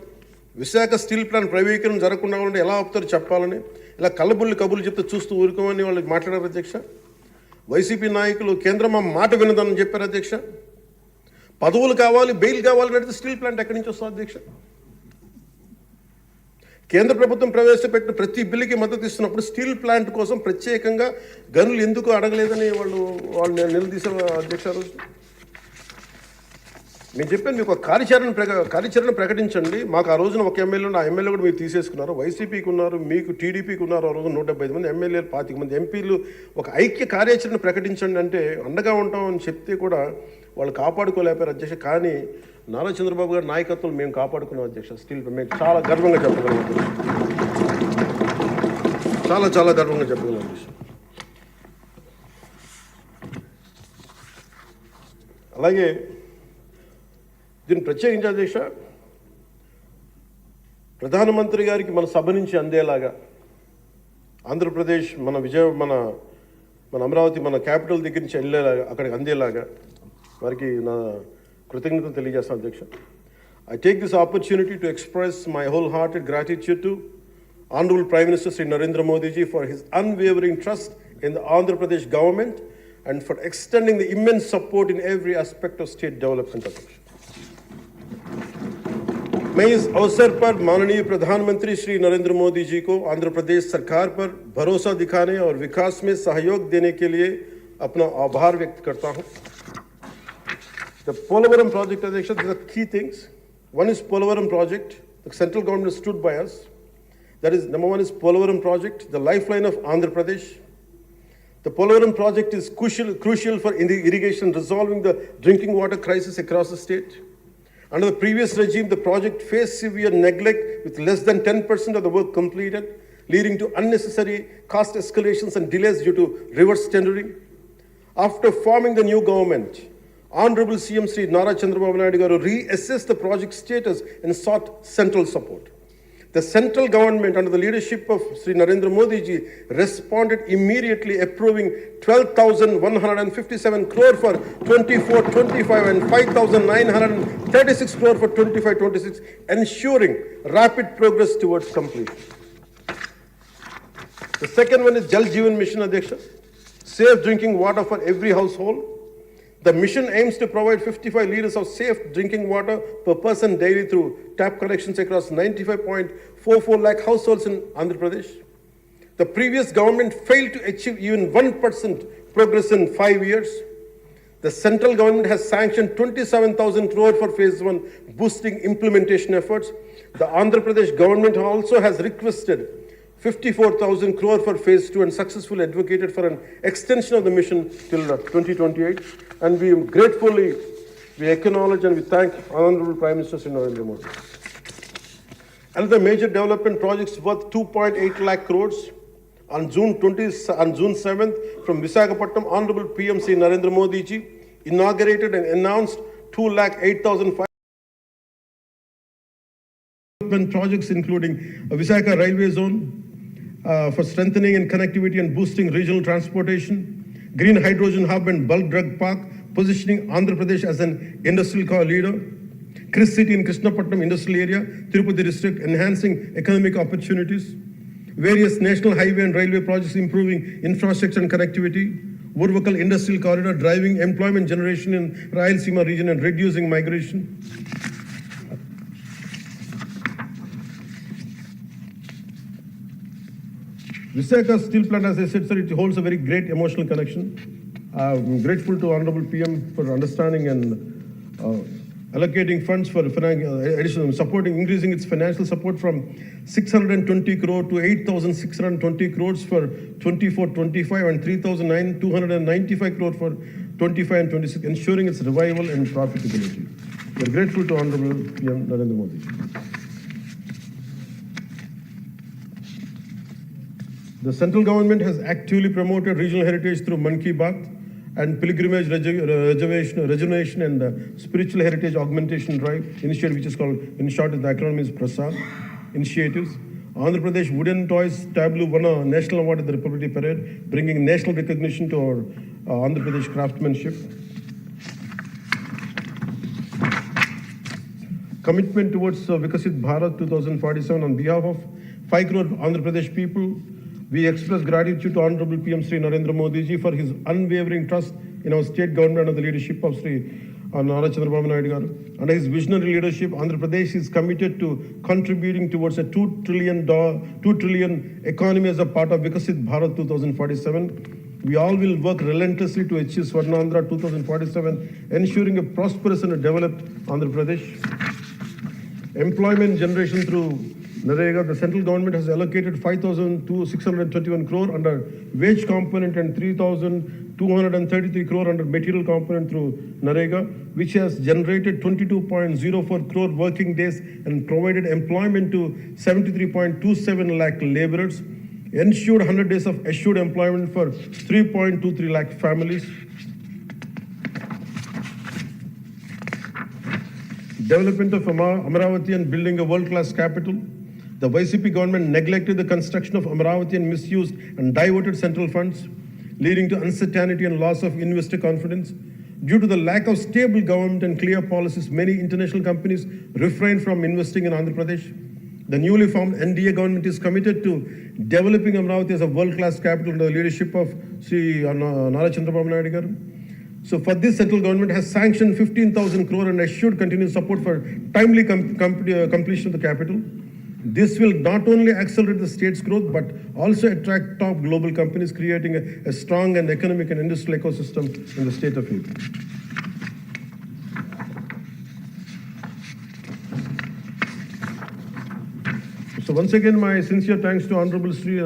విశాఖ స్టీల్ ప్లాంట్ ప్రైవేటీకరణ జరగకుండా ఉంటే ఎలా ఆపుతారు చెప్పాలని ఇలా కళ్ళబుల్లి కబుర్లు చెప్తే చూస్తూ ఊరుకోమని వాళ్ళకి మాట్లాడారు అధ్యక్ష. వైసీపీ నాయకులు కేంద్రం మా మాట వినదని చెప్పారు అధ్యక్ష. పదవులు కావాలి, బెయిల్ కావాలని అడిగితే స్టీల్ ప్లాంట్ ఎక్కడి నుంచి వస్తుంది అధ్యక్ష? కేంద్ర ప్రభుత్వం ప్రవేశపెట్టిన ప్రతి బిల్లుకి మద్దతు ఇస్తున్నప్పుడు స్టీల్ ప్లాంట్ కోసం ప్రత్యేకంగా గనులు ఎందుకు అడగలేదని వాళ్ళు నిలదీశారు అధ్యక్ష. రోజు నేను చెప్పాను మీకు ఒక కార్యాచరణ ప్రకటించండి. మాకు ఆ రోజున ఒక ఎమ్మెల్యే, ఆ ఎమ్మెల్యే కూడా మీరు తీసేసుకున్నారు. వైసీపీకి ఉన్నారు, మీకు టీడీపీకి ఉన్నారు. ఆ రోజు 175 మంది ఎమ్మెల్యేలు, 25 మంది ఎంపీలు. ఒక ఐక్య కార్యాచరణ ప్రకటించండి అంటే అండగా ఉంటామని చెప్తే కూడా వాళ్ళు కాపాడుకోలేపారు అధ్యక్ష. కానీ నారా చంద్రబాబు గారి నాయకత్వం మేము కాపాడుకున్నాం అధ్యక్ష. స్టీల్ మేము చాలా గర్వంగా చెప్పగలం, చాలా గర్వంగా చెప్పగలం అధ్యక్ష. అలాగే దీన్ని ప్రత్యేకించి అధ్యక్ష ప్రధానమంత్రి గారికి మన సభ నుంచి అందేలాగా ఆంధ్రప్రదేశ్ మన అమరావతి మన క్యాపిటల్ దగ్గర నుంచి వెళ్ళేలాగా అక్కడికి అందేలాగా వారికి నా కృతజ్ఞతలు తెలియజేస్తాను అధ్యక్ష. I take this opportunity to express my wholehearted gratitude to Honorable Prime Minister Sri Narendra Modi ji for his unwavering trust in the Andhra Pradesh government and for extending the immense support in every aspect of state development. मैं इस अवसर पर माननीय प्रधानमंत्री श्री नरेंद्र मोदी जी को आंध्र प्रदेश सरकार पर भरोसा दिखाने और विकास में सहयोग देने के लिए अपना आभार व्यक्त करता हूं. The Polavaram project, Adhyaksha, these are key things. One is Polavaram project. The central government stood by us. That is, number one is Polavaram project, the lifeline of Andhra Pradesh. The Polavaram project is crucial for irrigation, resolving the drinking water crisis across the state. Under the previous regime, the project faced severe neglect with less than 10% of the work completed, leading to unnecessary cost escalations and delays due to reverse tendering. After forming the new government, Honorable CM Sri Nara Chandrababu Naidu Garu reassessed the project status and sought central support. The central government under the leadership of Sri Narendra Modi ji responded immediately, approving 12,157 crore for 24-25 and 5,936 crore for 25-26, ensuring rapid progress towards completion. The second one is Jal Jeevan Mission, Adhyaksha, safe drinking water for every household. The mission aims to provide 55 liters of safe drinking water per person daily through tap connections across 95.44 lakh households in Andhra Pradesh. The previous government failed to achieve even 1% progress in 5 years. The central government has sanctioned 27,000 crore for phase 1, boosting implementation efforts. The Andhra Pradesh government also has requested 54,000 crore for phase 2 and successfully advocated for an extension of the mission till 2028. And we acknowledge and we thank Honorable Prime Minister Sri Narendra Modi. Another major development projects worth 2.8 lakh crores. On June 7th, from Visakhapatnam, Honorable PM Sri Narendra Modi ji inaugurated and announced 2,08,500 projects, including a Visakha railway zone for strengthening and connectivity and boosting regional transportation, green hydrogen hub and bulk drug park, positioning Andhra Pradesh as an industrial core leader, Chris City in Krishnapatnam industrial area, Tirupati district, enhancing economic opportunities, various national highway and railway projects improving infrastructure and connectivity, Urvakal industrial corridor driving employment generation in Rayalaseema region and reducing migration. Visakha steel plant, as I said, sir, it holds a very great emotional connection. I'm grateful to Honorable PM for understanding and allocating funds for additional supporting, increasing its financial support from 620 crore to 8,620 crores for 24-25 and 3,295 crore for 25 and 26, ensuring its revival and profitability. We're grateful to Honorable PM Narendra Modi. The central government has actively promoted regional heritage through Man Ki Baat and pilgrimage rejuvenation and spiritual heritage augmentation drive initiative, which is called, in short, the acronym is PRASAD initiatives. Andhra Pradesh Wooden Toys Tableau won a national award at the Republic Day Parade, bringing national recognition to our Andhra Pradesh craftsmanship. Commitment towards Vikasit Bharat 2047 on behalf of 5 crore Andhra Pradesh people, we express gratitude to Honorable PM Sri Narendra Modi ji for his unwavering trust in our state government under the leadership of Sri Nara Chandrababu Naidu garu. Under his visionary leadership, Andhra Pradesh is committed to contributing towards a $2 trillion economy as a part of Vikasit Bharat 2047. We all will work relentlessly to achieve Swarnandhra 2047, ensuring a prosperous and a developed Andhra Pradesh. Employment generation through Narega, the central government has allocated 5,621 crore under wage component and 3,233 crore under material component through Narega, which has generated 22.04 crore working days and provided employment to 73.27 lakh laborers, ensured 100 days of assured employment for 3.23 lakh families. Development of Amaravati and building a world-class capital. The YCP government neglected the construction of Amaravati and misused and diverted central funds, leading to uncertainty and loss of investor confidence. Due to the lack of stable government and clear policies, many international companies refrain from investing in Andhra Pradesh. The newly formed NDA government is committed to developing Amaravati as a world-class capital under the leadership of Sri Nara Chandrababu Naidu garu. So for this, central government has sanctioned 15,000 crore and assured continued support for timely completion of the capital. This will not only accelerate the state's growth, but also attract top global companies, creating a strong and economic and industrial ecosystem in the state of UP. So once again, my sincere thanks to Honorable Sri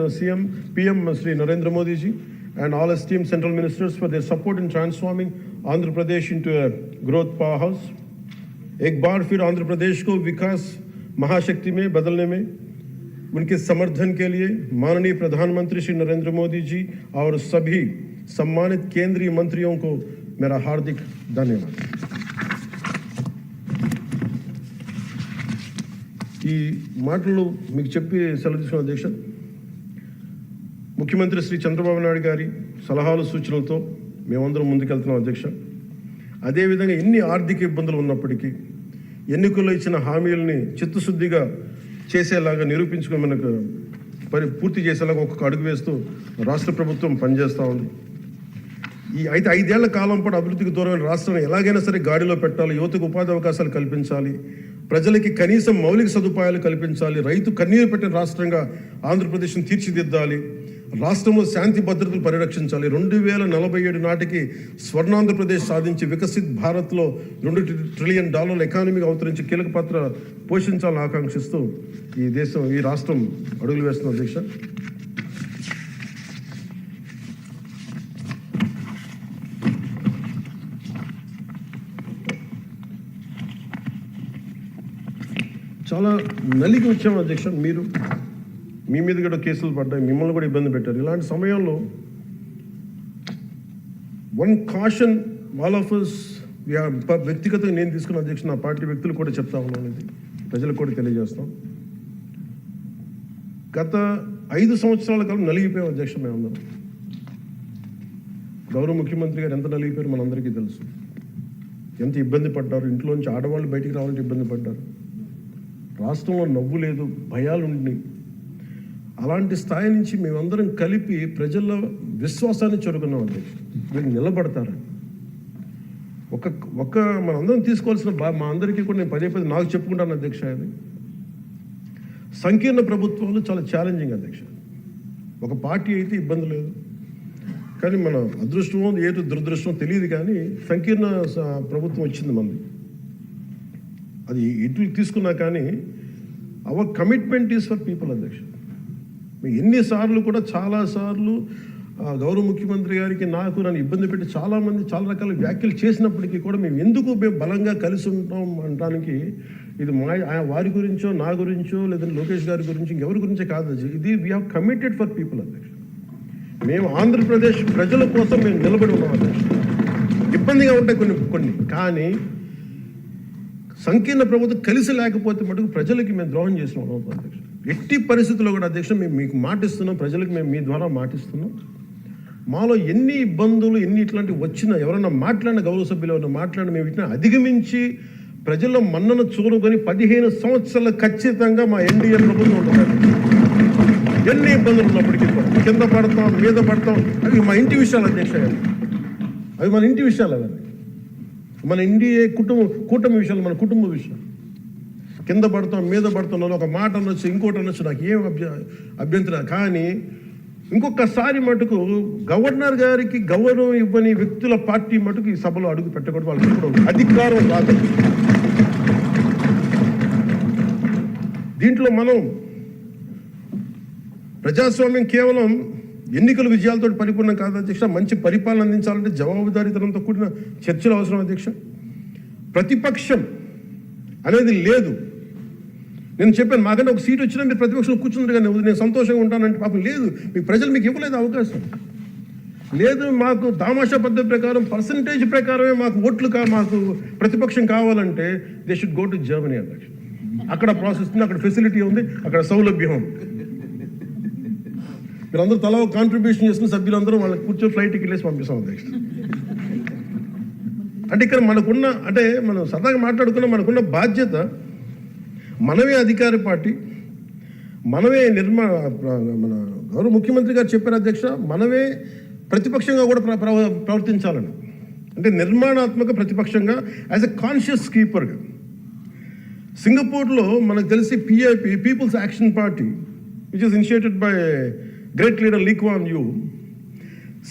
PM Sri Narendra Modi ji and all esteemed central ministers for their support in transforming Andhra Pradesh into a growth powerhouse. एक बार फिर आंध्र प्रदेश को विकास महाशक्ति में बदलने में उनके समर्थन के लिए माननीय प्रधानमंत्री श्री नरेंद्र मोदी जी और सभी सम्मानित केंद्रीय मंत्रियों को मेरा हार्दिक धन्यवाद. ఈ మాటలు మీకు చెప్పి సెలవు తీసుకున్న అధ్యక్ష, ముఖ్యమంత్రి శ్రీ చంద్రబాబు నాయుడు గారి సలహాలు సూచనలతో మేమందరం ముందుకెళ్తున్నాం అధ్యక్ష. అదేవిధంగా ఎన్ని ఆర్థిక ఇబ్బందులు ఉన్నప్పటికీ ఎన్నికల్లో ఇచ్చిన హామీలని చిత్తశుద్ధిగా చేసేలాగా నిరూపించుకొని మనకు పూర్తి చేసేలాగా ఒక్కొక్క అడుగు వేస్తూ రాష్ట్ర ప్రభుత్వం పనిచేస్తూ ఉంది. ఈ 5 ఏళ్ల కాలం పాటు అభివృద్ధికి దూరమైన రాష్ట్రాన్ని ఎలాగైనా సరే గాడిలో పెట్టాలి, యువతకు ఉపాధి అవకాశాలు కల్పించాలి, ప్రజలకి కనీసం మౌలిక సదుపాయాలు కల్పించాలి, రైతు కన్నీరు పెట్టిన రాష్ట్రంగా ఆంధ్రప్రదేశ్ను తీర్చిదిద్దాలి, రాష్ట్రంలో శాంతి భద్రతలు పరిరక్షించాలి, 2047 నాటికి స్వర్ణాంధ్రప్రదేశ్ సాధించి వికసిత్ భారత్లో $2 ట్రిలియన్ ఎకానమీగా అవతరించి కీలక పాత్ర పోషించాలని ఆకాంక్షిస్తూ ఈ రాష్ట్రం అడుగులు వేస్తున్న అధ్యక్ష. చాలా నలిగి వచ్చాము అధ్యక్ష. మీ మీద కూడా కేసులు పడ్డాయి, మిమ్మల్ని కూడా ఇబ్బంది పెట్టారు. ఇలాంటి సమయంలో one caution all of us, వ్యక్తిగతంగా నేను తీసుకున్న అధ్యక్ష, నా పార్టీ వ్యక్తులు కూడా చెప్తా ఉన్నాను, ఇది ప్రజలకు కూడా తెలియజేస్తాం. గత 5 సంవత్సరాల కాలం నలిగిపోయాం అధ్యక్ష. మేమందరం గౌరవ ముఖ్యమంత్రి గారు ఎంత నలిగిపోయారు మనందరికీ తెలుసు. ఎంత ఇబ్బంది పడ్డారు, ఇంట్లోంచి ఆడవాళ్ళు బయటికి రావాలంటే ఇబ్బంది పడ్డారు, రాష్ట్రంలో నవ్వు లేదు, భయాలు ఉండి. అలాంటి స్థాయి నుంచి మేమందరం కలిపి ప్రజల్లో విశ్వాసాన్ని చెరుకున్నాం అధ్యక్ష. వీళ్ళు నిలబడతారని ఒక మనందరం తీసుకోవాల్సిన మా అందరికీ కూడా నేను పదే నాకు చెప్పుకుంటాను అధ్యక్ష. అది సంకీర్ణ ప్రభుత్వాలు చాలా ఛాలెంజింగ్ అధ్యక్ష. ఒక పార్టీ అయితే ఇబ్బంది లేదు, కానీ మన అదృష్టమో ఏదో దురదృష్టమో తెలియదు, కానీ సంకీర్ణ ప్రభుత్వం వచ్చింది మనది. అది ఎటు తీసుకున్నా కానీ our commitment is for people అధ్యక్ష. ఎన్నిసార్లు కూడా చాలాసార్లు గౌరవ ముఖ్యమంత్రి గారికి నన్ను ఇబ్బంది పెట్టి చాలామంది చాలా రకాల వ్యాఖ్యలు చేసినప్పటికీ కూడా మేము బలంగా కలిసి ఉంటాం అనడానికి ఇది వారి గురించో నా గురించో లేదంటే లోకేష్ గారి గురించి ఇంకెవరి గురించో కాదు. ఇది we have committed for people అధ్యక్ష. మేము ఆంధ్రప్రదేశ్ ప్రజల కోసం మేము నిలబడి ఉన్నాం అధ్యక్ష. ఇబ్బందిగా ఉంటాయి కొన్ని కానీ సంకీర్ణ ప్రభుత్వం కలిసి లేకపోతే మటుకు ప్రజలకి మేము ద్రోహం చేసిన వాళ్ళం అధ్యక్ష. ఎట్టి పరిస్థితుల్లో కూడా అధ్యక్ష మేము మీకు మాటిస్తున్నాం, ప్రజలకు మేము మీ ద్వారా మాటిస్తున్నాం. మాలో ఎన్ని ఇబ్బందులు ఎన్ని ఇట్లాంటివి వచ్చినా, ఎవరైనా మాట్లాడిన గౌరవ సభ్యులు ఎవరైనా మాట్లాడిన మేము ఇట్లా అధిగమించి ప్రజల్లో మన్నను చూరుకొని 15 సంవత్సరాలు ఖచ్చితంగా మా ఎన్డీఏ ప్రభుత్వం ఉంటుంది. ఎన్ని ఇబ్బందులు ఉన్నప్పటికీ కింద పడతాం, మీద పడతాం, అవి మా ఇంటి విషయాలు అధ్యక్ష, అవి మన ఇంటి విషయాలు, అవన్నీ మన ఎన్డీఏ కూటమి విషయాలు, మన కుటుంబ విషయాలు. కింద పడతాం, మీద పడుతున్నాం, ఒక మాట అనొచ్చు, ఇంకోటి అనొచ్చు, నాకు ఏం అభ్యంతరం. కానీ ఇంకొకసారి మటుకు గవర్నర్ గారికి గౌరవం ఇవ్వని వ్యక్తుల పార్టీ మటుకు ఈ సభలో అడుగు పెట్టకూడదు. వాళ్ళకి కూడా అధికారం రాదు. దీంట్లో మనం ప్రజాస్వామ్యం కేవలం ఎన్నికల విజయాలతో పరిపూర్ణం కాదు అధ్యక్ష. మంచి పరిపాలన అందించాలంటే జవాబుదారీతనంతో కూడిన చర్చలు అవసరం అధ్యక్ష. ప్రతిపక్షం అనేది లేదు. నేను చెప్పాను, మాకంటే ఒక సీట్ వచ్చినా మీరు ప్రతిపక్షంలో కూర్చున్నారు కానీ నేను సంతోషంగా ఉంటానంటే పాపం లేదు. మీకు ప్రజలు మీకు ఇవ్వలేదు అవకాశం లేదు. మాకు దామాషా పద్ధతి ప్రకారం పర్సంటేజ్ ప్రకారమే మాకు ఓట్లు మాకు ప్రతిపక్షం కావాలంటే they should go to Germany అధ్యక్ష. అక్కడ ప్రాసెస్ ఉంది, అక్కడ ఫెసిలిటీ ఉంది, అక్కడ సౌలభ్యం ఉంది. మీరందరూ తలా కాంట్రిబ్యూషన్ చేస్తున్న సభ్యులందరూ వాళ్ళకి కూర్చొని ఫ్లైట్కి వెళ్ళేసి పంపిస్తాం అధ్యక్ష. అంటే ఇక్కడ మనకున్న, అంటే మనం సరదాగా మాట్లాడుకున్న మనకున్న బాధ్యత, మనమే అధికార పార్టీ, మనమే మన గౌరవ ముఖ్యమంత్రి గారు చెప్పారు అధ్యక్ష, మనమే ప్రతిపక్షంగా కూడా ప్రవర్తించాలని. అంటే నిర్మాణాత్మక ప్రతిపక్షంగా యాజ్ ఎ కాన్షియస్ కీపర్గా. సింగపూర్లో మనకు తెలిసి PIP, people's action party, which is initiated by great leader Lee Kuan Yew,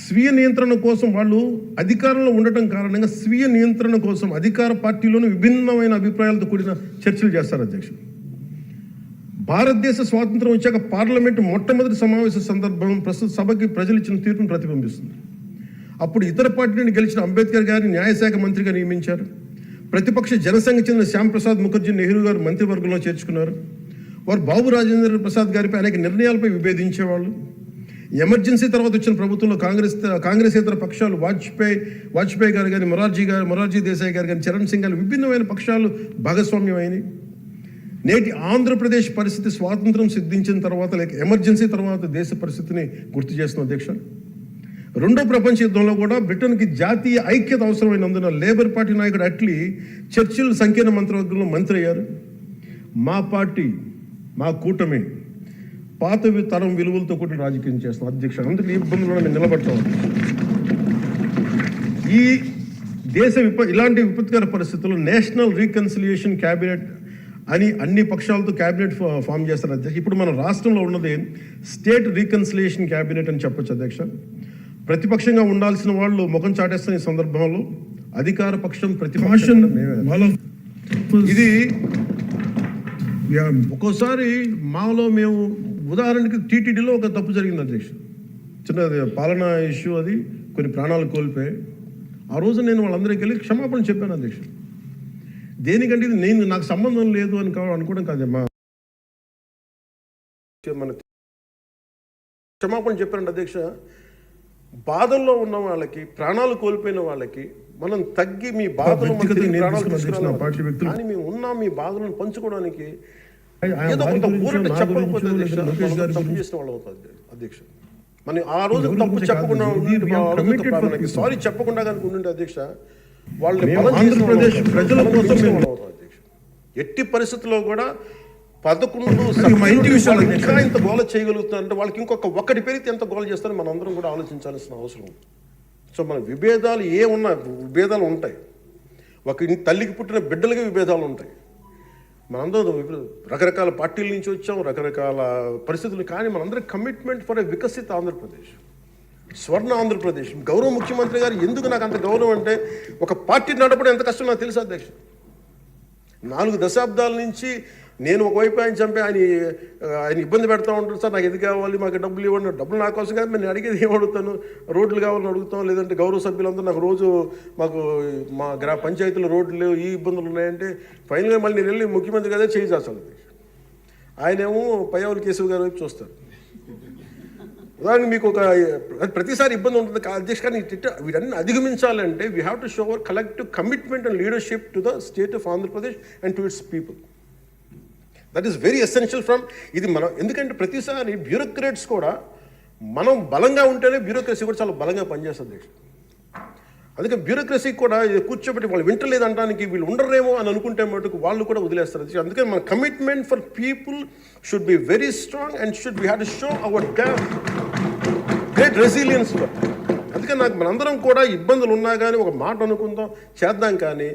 స్వీయ నియంత్రణ కోసం వాళ్ళు అధికారంలో ఉండటం కారణంగా స్వీయ నియంత్రణ కోసం అధికార పార్టీలోనూ విభిన్నమైన అభిప్రాయాలతో కూడిన చర్చలు చేస్తారు అధ్యక్షుడు. భారతదేశ స్వాతంత్రం వచ్చాక పార్లమెంటు మొట్టమొదటి సమావేశ సందర్భం ప్రస్తుత సభకి ప్రజలు ఇచ్చిన తీర్పును ప్రతిబింబిస్తుంది. అప్పుడు ఇతర పార్టీ నుండి గెలిచిన అంబేద్కర్ గారిని న్యాయశాఖ మంత్రిగా నియమించారు. ప్రతిపక్ష జనసంఘ చెందిన శ్యాంప్రసాద్ ముఖర్జీ నెహ్రూ గారు మంత్రివర్గంలో చేర్చుకున్నారు. వారు బాబు రాజేంద్ర ప్రసాద్ గారిపై అనేక నిర్ణయాలపై విభేదించేవాళ్ళు. ఎమర్జెన్సీ తర్వాత వచ్చిన ప్రభుత్వంలో కాంగ్రెసేతర పక్షాలు వాజ్పేయి గారు కానీ, మొరార్జీ దేశాయ్ గారు కానీ, చరణ్ సింగ్ గారు విభిన్నమైన పక్షాలు భాగస్వామ్యం అయినాయి. నేటి ఆంధ్రప్రదేశ్ పరిస్థితి స్వాతంత్రం సిద్ధించిన తర్వాత లేక ఎమర్జెన్సీ తర్వాత దేశ పరిస్థితిని గుర్తు చేస్తున్న అధ్యక్ష. రెండో ప్రపంచ యుద్ధంలో కూడా బ్రిటన్కి జాతీయ ఐక్యత అవసరమైనందున లేబర్ పార్టీ నాయకుడు అట్లీ చర్చిల్ సంకీర్ణ మంత్రివర్గంలో మంత్రి అయ్యారు. మా పార్టీ, మా కూటమి పాత తరం విలువలతో కూడిన రాజకీయం చేస్తాం అధ్యక్ష. అందుకు ఈ ఇబ్బందులను మేము నిలబడతాం. ఈ దేశ ఇలాంటి విపత్కర పరిస్థితుల్లో నేషనల్ రీకన్సిలియేషన్ క్యాబినెట్ అని అన్ని పక్షాలతో క్యాబినెట్ ఫామ్ చేస్తారు అధ్యక్ష. ఇప్పుడు మన రాష్ట్రంలో ఉన్నది స్టేట్ రీకన్సిలియేషన్ క్యాబినెట్ అని చెప్పొచ్చు అధ్యక్ష. ప్రతిపక్షంగా ఉండాల్సిన వాళ్ళు ముఖం చాటేస్తున్న ఈ సందర్భంలో అధికార పక్షం ప్రతిపక్షం ఇది ఒక్కోసారి మాలో మేము ఉదాహరణకి టీటీడీలో ఒక తప్పు జరిగింది అధ్యక్ష. చిన్నది పాలనా ఇష్యూ, అది కొన్ని ప్రాణాలు కోల్పోయి ఆ రోజు నేను వాళ్ళందరికీ వెళ్ళి క్షమాపణ చెప్పాను అధ్యక్ష. దేనికంటే ఇది నాకు సంబంధం లేదు అని అనుకోవడం కాదు, మన క్షమాపణ చెప్పానండి అధ్యక్ష. బాధల్లో ఉన్న వాళ్ళకి, ప్రాణాలు కోల్పోయిన వాళ్ళకి మనం తగ్గి మీ బాధలు కానీ మేము ఉన్నాం, మీ బాధలను పంచుకోవడానికి ఏదో కొంత ఊరట చెప్పకపోతే తప్పు చేసిన వాళ్ళు అవుతుంది అధ్యక్ష. మనం ఆ రోజు తప్పు చెప్పకుండా సారీ చెప్పకుండా కనుక ఉండే అధ్యక్ష, వాళ్ళని ఆంధ్రప్రదేశ్ ప్రజల కోసం అధ్యక్ష. ఎట్టి పరిస్థితుల్లో కూడా 11 ఇంకా ఇంత గోల చేయగలుగుతారంటే వాళ్ళకి ఒకటి పెరిగితే ఎంత గోల చేస్తారో మనం అందరం కూడా ఆలోచించాల్సిన అవసరం. సో మన విభేదాలు విభేదాలు ఉంటాయి. ఒక తల్లికి పుట్టిన బిడ్డలకి విభేదాలు ఉంటాయి. మనందరం రకరకాల పార్టీల నుంచి వచ్చాం, రకరకాల పరిస్థితులు. కానీ మనందరం కమిట్మెంట్ ఫర్ ఎ వికసిత ఆంధ్రప్రదేశ్, స్వర్ణ ఆంధ్రప్రదేశ్. గౌరవ ముఖ్యమంత్రి గారు ఎందుకు నాకు అంత గౌరవం అంటే, ఒక పార్టీ నడపడం ఎంత కష్టం నాకు తెలుసు అధ్యక్ష. 4 దశాబ్దాల నుంచి నేను ఒకవైపు ఆయన చంపి ఆయన ఇబ్బంది పెడతా ఉంటాను. సార్ నాకు ఇది కావాలి, మాకు డబ్బులు ఇవ్వండి. డబ్బులు నా కోసం కాదు, నేను అడిగేది ఏం అడుగుతాను, రోడ్లు కావాలని అడుగుతాం. లేదంటే గౌరవ సభ్యులందరూ నాకు రోజు మా పంచాయతీలో రోడ్లు లేవు, ఈ ఇబ్బందులు ఉన్నాయంటే ఫైనల్గా మళ్ళీ నేను వెళ్ళి ముఖ్యమంత్రి గారే చేయి చేస్తాను. ఆయనేమో పయ్యావుల కేశవ్ గారి వైపు చూస్తారు. ఉదాహరణకి మీకు ప్రతిసారి ఇబ్బంది ఉంటుంది అధ్యక్ష. కానీ వీటన్ని అధిగమించాలంటే we have to show our collective commitment and leadership to the state of Andhra Pradesh and to its people. That is very essential from ఇది మనం. ఎందుకంటే ప్రతిసారి బ్యూరోక్రాట్స్ కూడా మనం బలంగా ఉంటేనే బ్యూరోక్రసీ కూడా చాలా బలంగా పనిచేస్తుంది. అందుకే బ్యూరోక్రసీ కూడా కూర్చోబెట్టి వాళ్ళు వింటలేదు అనడానికి వీళ్ళు ఉండరేమో అని అనుకుంటే మటుకు వాళ్ళు కూడా వదిలేస్తారు. అందుకని మన commitment for people should be very strong and should be have to show hour great resilience. అందుకని నాకు మనందరం కూడా ఇబ్బందులు ఉన్నా కానీ ఒక మాట అనుకుందాం, చేద్దాం, కానీ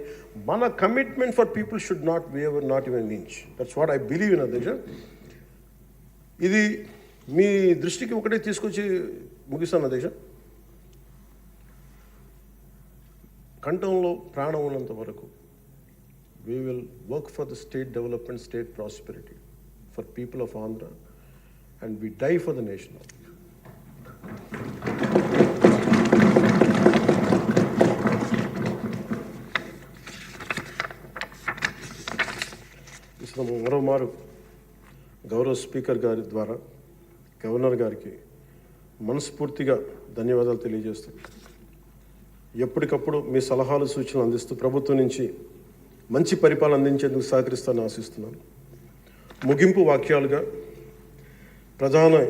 మన commitment for people should not waiver, not even inch. That's what I believe in అధ్యక్ష. ఇది మీ దృష్టికి ఒకటే తీసుకొచ్చి ముగిస్తాను అధ్యక్ష. కంఠంలో ప్రాణం ఉన్నంత వరకు we will work for the state development, state prosperity for people of Andhra, and we die for the nation. మరోమారు గౌరవ స్పీకర్ గారి ద్వారా గవర్నర్ గారికి మనస్ఫూర్తిగా ధన్యవాదాలు తెలియజేస్తూ ఎప్పటికప్పుడు మీ సలహాలు సూచనలు అందిస్తూ ప్రభుత్వం నుంచి మంచి పరిపాలన అందించేందుకు సహకరిస్తానని ఆశిస్తున్నాను. ముగింపు వాక్యాలుగా ప్రధాని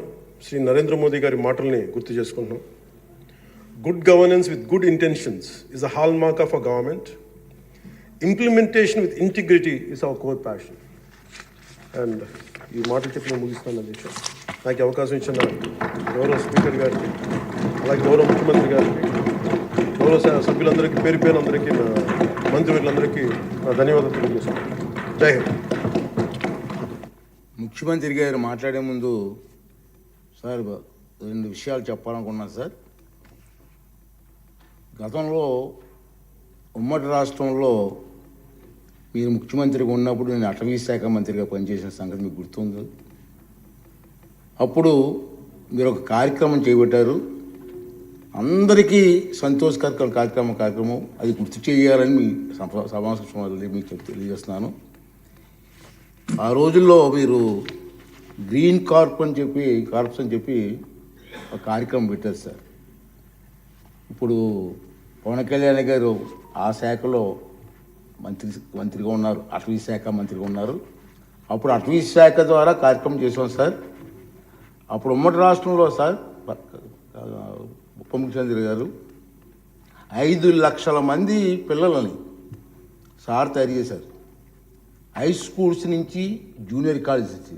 శ్రీ నరేంద్ర మోదీ గారి మాటల్ని గుర్తు చేసుకుంటున్నాం. Good governance with good intentions is a hall mark of a government. Implementation with integrity is our core passion. And ఈ మాటలు చెప్పి నేను ముగిస్తాను అధ్యక్ష. నాకు అవకాశం ఇచ్చిన గౌరవ స్పీకర్ గారికి, అలాగే గౌరవ ముఖ్యమంత్రి గారికి, గౌరవ సభ్యులందరికీ, పేరు పేరు అందరికీ, మంత్రివర్యులందరికీ నా ధన్యవాదాలు తెలియజేస్తున్నాను. జై హింద్. ముఖ్యమంత్రి గారు మాట్లాడే ముందు సార్ 2 విషయాలు చెప్పాలనుకున్నాను సార్. గతంలో ఉమ్మడి రాష్ట్రంలో మీరు ముఖ్యమంత్రిగా ఉన్నప్పుడు నేను అటవీ శాఖ మంత్రిగా పనిచేసిన సంగతి మీకు గుర్తుంది. అప్పుడు మీరు ఒక కార్యక్రమం చేపట్టారు, అందరికీ సంతోషకర కార్యక్రమం. అది గుర్తు చేయాలని మీ సమావేశం మీకు తెలియజేస్తున్నాను. ఆ రోజుల్లో మీరు గ్రీన్ కార్ప్స్ అని చెప్పి ఒక కార్యక్రమం పెట్టారు సార్. ఇప్పుడు పవన్ కళ్యాణ్ గారు ఆ శాఖలో మంత్రిగా ఉన్నారు, అటవీ శాఖ మంత్రిగా ఉన్నారు. అప్పుడు అటవీ శాఖ ద్వారా కార్యక్రమం చేసాం సార్. అప్పుడు ఉమ్మడి రాష్ట్రంలో సార్ ఉప ముఖ్యమంత్రి గారు 5 లక్షల మంది పిల్లలని సార్ తయారు చేశారు. హై స్కూల్స్ నుంచి జూనియర్ కాలేజ్ నుంచి.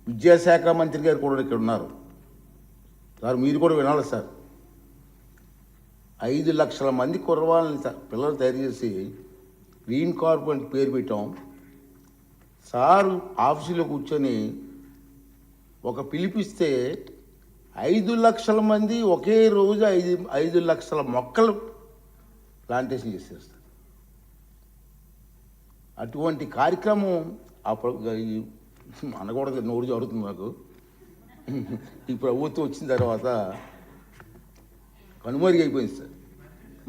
విద్యాశాఖ మంత్రి గారు కూడా ఇక్కడ ఉన్నారు సార్, మీరు కూడా వినాలి సార్. 5 లక్షల మంది కుర్రవాళ్ళని పిల్లలు తయారు చేసి గ్రీన్ కార్ప్ అని పేరు పెట్టాం. సారు ఆఫీసులో కూర్చొని ఒక పిలిపిస్తే 5 లక్షల మంది ఒకే రోజు 5 లక్షల మొక్కలు ప్లాంటేషన్ చేసేస్తారు. అటువంటి కార్యక్రమం అప్పుడు అనకూడదు, నోరు జరుగుతుంది నాకు. ఈ ప్రభుత్వం వచ్చిన తర్వాత కనుమరుగైపోయింది సార్.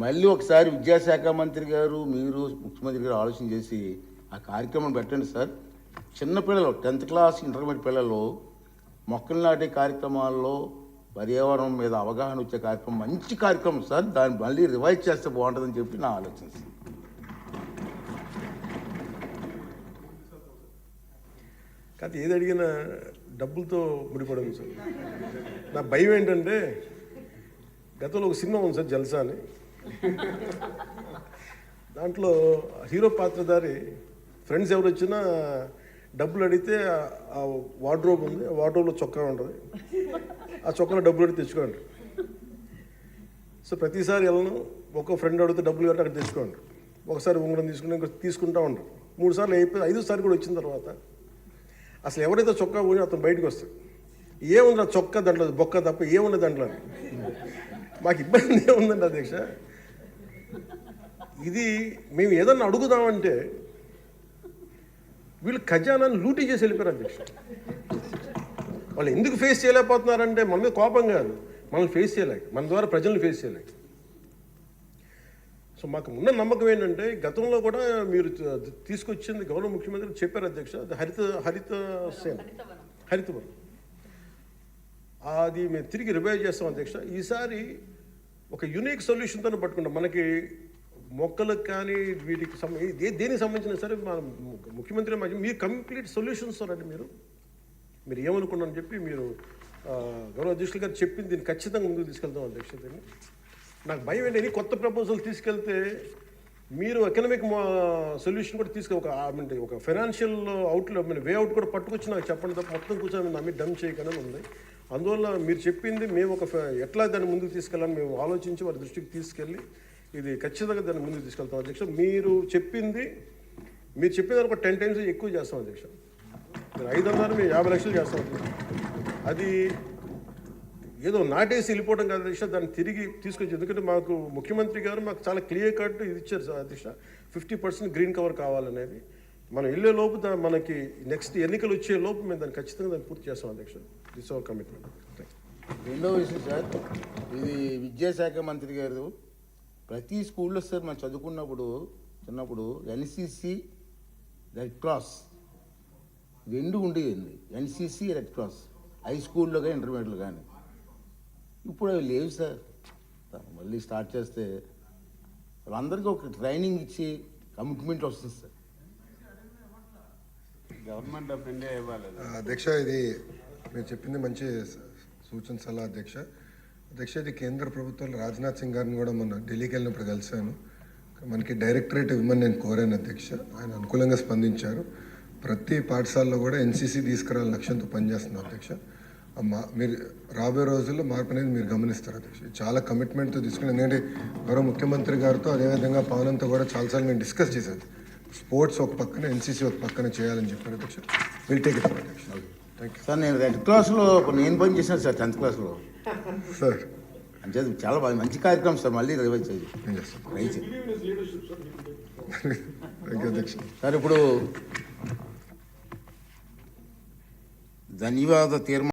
మళ్ళీ ఒకసారి విద్యాశాఖ మంత్రి గారు, మీరు ముఖ్యమంత్రి గారు ఆలోచన చేసి ఆ కార్యక్రమం పెట్టండి సార్. చిన్నపిల్లలు 10th క్లాస్ ఇంటర్మీడియట్ పిల్లలు మొక్కలు నాటే కార్యక్రమాల్లో పర్యావరణం మీద అవగాహన వచ్చే కార్యక్రమం మంచి కార్యక్రమం సార్. దాన్ని మళ్ళీ రివైజ్ చేస్తే బాగుంటుందని చెప్పి నా ఆలోచన సార్. కాదు, ఏది అడిగినా డబ్బులతో ముడిపడదు సార్. నా భయం ఏంటంటే గతంలో ఒక సినిమా ఉంది సార్, జల్సా అని. దాంట్లో హీరో పాత్రధారి ఫ్రెండ్స్ ఎవరు వచ్చినా డబ్బులు అడిగితే ఆ వార్డ్రోబ్ ఉంది, ఆ వార్డ్రోబ్లో చొక్కా ఉంటుంది, ఆ చొక్కాలో డబ్బులు అడిగి తెచ్చుకోండి. సో ప్రతిసారి వెళ్ళను, ఒక్కో ఫ్రెండ్ అడిగితే డబ్బులు కట్టి అక్కడ తెచ్చుకోండి. ఒకసారి ఉంగరం తీసుకుంటే ఇంకో తీసుకుంటూ ఉంటాం. 3 సార్లు అయిపోయి 5వ సారి కూడా వచ్చిన తర్వాత అసలు ఎవరైతే చొక్కా పోయి అతను బయటకు వస్తాడు. ఏముంది ఆ చొక్కా దాంట్లో బొక్క తప్ప ఏముంది దాంట్లో. మాకు ఇబ్బంది ఏముందండి అధ్యక్ష, ఇది మేము ఏదన్నా అడుగుదామంటే వీళ్ళు ఖజానాన్ని లూటీ చేసి వెళ్ళిపోయారు అధ్యక్ష. వాళ్ళు ఎందుకు ఫేస్ చేయలేకపోతున్నారంటే మన మీద కోపం కాదు, మనల్ని ఫేస్ చేయలేక, మన ద్వారా ప్రజల్ని ఫేస్ చేయలేక. సో మాకు ఉన్న నమ్మకం ఏంటంటే గతంలో కూడా మీరు తీసుకొచ్చింది గౌరవ ముఖ్యమంత్రి చెప్పారు అధ్యక్ష, హరితవనం అది మేము తిరిగి రివైవ్ చేస్తాం అధ్యక్ష. ఈసారి ఒక యూనిక్ సొల్యూషన్తో పట్టుకుంటాం. మనకి మొక్కలకు కానీ వీటికి దేనికి సంబంధించిన సరే మన ముఖ్యమంత్రి మీరు కంప్లీట్ సొల్యూషన్స్ అండి మీరు ఏమనుకున్నారని చెప్పి మీరు గౌరవ అధ్యక్షులు గారు చెప్పింది దీన్ని ఖచ్చితంగా ముందుకు తీసుకెళ్తాం అధ్యక్ష. దీన్ని నాకు భయం ఏంటి, కొత్త ప్రపోజల్ తీసుకెళ్తే మీరు ఎకనామిక్ సొల్యూషన్ కూడా ఒక ఫైనాన్షియల్ వే అవుట్ కూడా పట్టుకొచ్చి నాకు చెప్పండి తప్ప మొత్తం కూర్చొని నమ్మి డమ్ చేయకుండా ఉంది. అందువల్ల మీరు చెప్పింది మేము ఎట్లా దాన్ని ముందుకు తీసుకెళ్ళాలని మేము ఆలోచించి వారి దృష్టికి తీసుకెళ్ళి ఇది ఖచ్చితంగా దాన్ని ముందుకు తీసుకెళ్తాం అధ్యక్ష. మీరు చెప్పిన ఒక 10 times ఎక్కువ చేస్తాం అధ్యక్ష. మీరు 500 మేము 50 లక్షలు చేస్తాం. అది ఏదో నాటేసి వెళ్ళిపోవడం కాదు అధ్యక్ష, దాన్ని తిరిగి తీసుకొచ్చి, ఎందుకంటే మాకు ముఖ్యమంత్రి గారు మాకు చాలా క్లియర్ కట్ ఇది ఇచ్చారు సార్ అధ్యక్ష, 50% గ్రీన్ కవర్ కావాలనేది. మనం వెళ్ళే లోపు మనకి నెక్స్ట్ ఎన్నికలు వచ్చే లోపు మేము దాన్ని ఖచ్చితంగా దాన్ని పూర్తి చేస్తాం అధ్యక్ష. This our commitment. రెండవ విషయం సార్, ఇది విద్యాశాఖ మంత్రి గారు ప్రతి స్కూల్లో సార్ మనం చిన్నప్పుడు ఎన్సిసి, రెడ్ క్రాస్ 2 ఉండేదండి. ఎన్సిసి, రెడ్ క్రాస్ హై స్కూల్లో కానీ ఇంటర్మీడియట్లో కానీ. ఇప్పుడు అవి లేవు సార్. మళ్ళీ స్టార్ట్ చేస్తే వాళ్ళందరికీ ఒక ట్రైనింగ్ ఇచ్చి కమిట్మెంట్ వస్తుంది సార్. గవర్నమెంట్ ఆఫ్ ఇండియా ఇవ్వాలి. అధ్యక్ష, ఇది మీరు చెప్పింది మంచి సూచన సలహా అధ్యక్ష. ఇది కేంద్ర ప్రభుత్వంలో రాజ్నాథ్ సింగ్ గారిని కూడా మొన్న ఢిల్లీకి వెళ్ళినప్పుడు కలిశాను. మనకి డైరెక్టరేట్ ఇవ్వమని నేను కోరాను అధ్యక్ష. ఆయన అనుకూలంగా స్పందించారు. ప్రతి పాఠశాలలో కూడా ఎన్సీసీ తీసుకురావాలని లక్ష్యంతో పనిచేస్తున్నాం అధ్యక్ష. మీరు రాబోయే రోజుల్లో మార్పు అనేది మీరు గమనిస్తారు అధ్యక్ష. చాలా కమిట్మెంట్తో తీసుకుని, ఎందుకంటే గౌరవ ముఖ్యమంత్రి గారితో అదేవిధంగా పవన్తో కూడా చాలాసార్లు నేను డిస్కస్ చేశాను. స్పోర్ట్స్ ఒక పక్కన, ఎన్సీసీ ఒక పక్కన చేయాలని చెప్పారు అధ్యక్ష. విల్ టేక్ ఇట్ అప్ అధ్యక్ష. Thank you sir. నేను రెడ్ క్రాస్లో నేను పని చేశాను సార్ 10th క్లాస్లో సార్. అంటే చాలా బాగా మంచి కార్యక్రమం సార్. మళ్ళీ రివైజ్ చేయాలి. ఏం చేస్తాను. రైట్ థ్యాంక్ యూ అధ్యక్ష. సార్ ఇప్పుడు ధన్యవాద తీర్మానం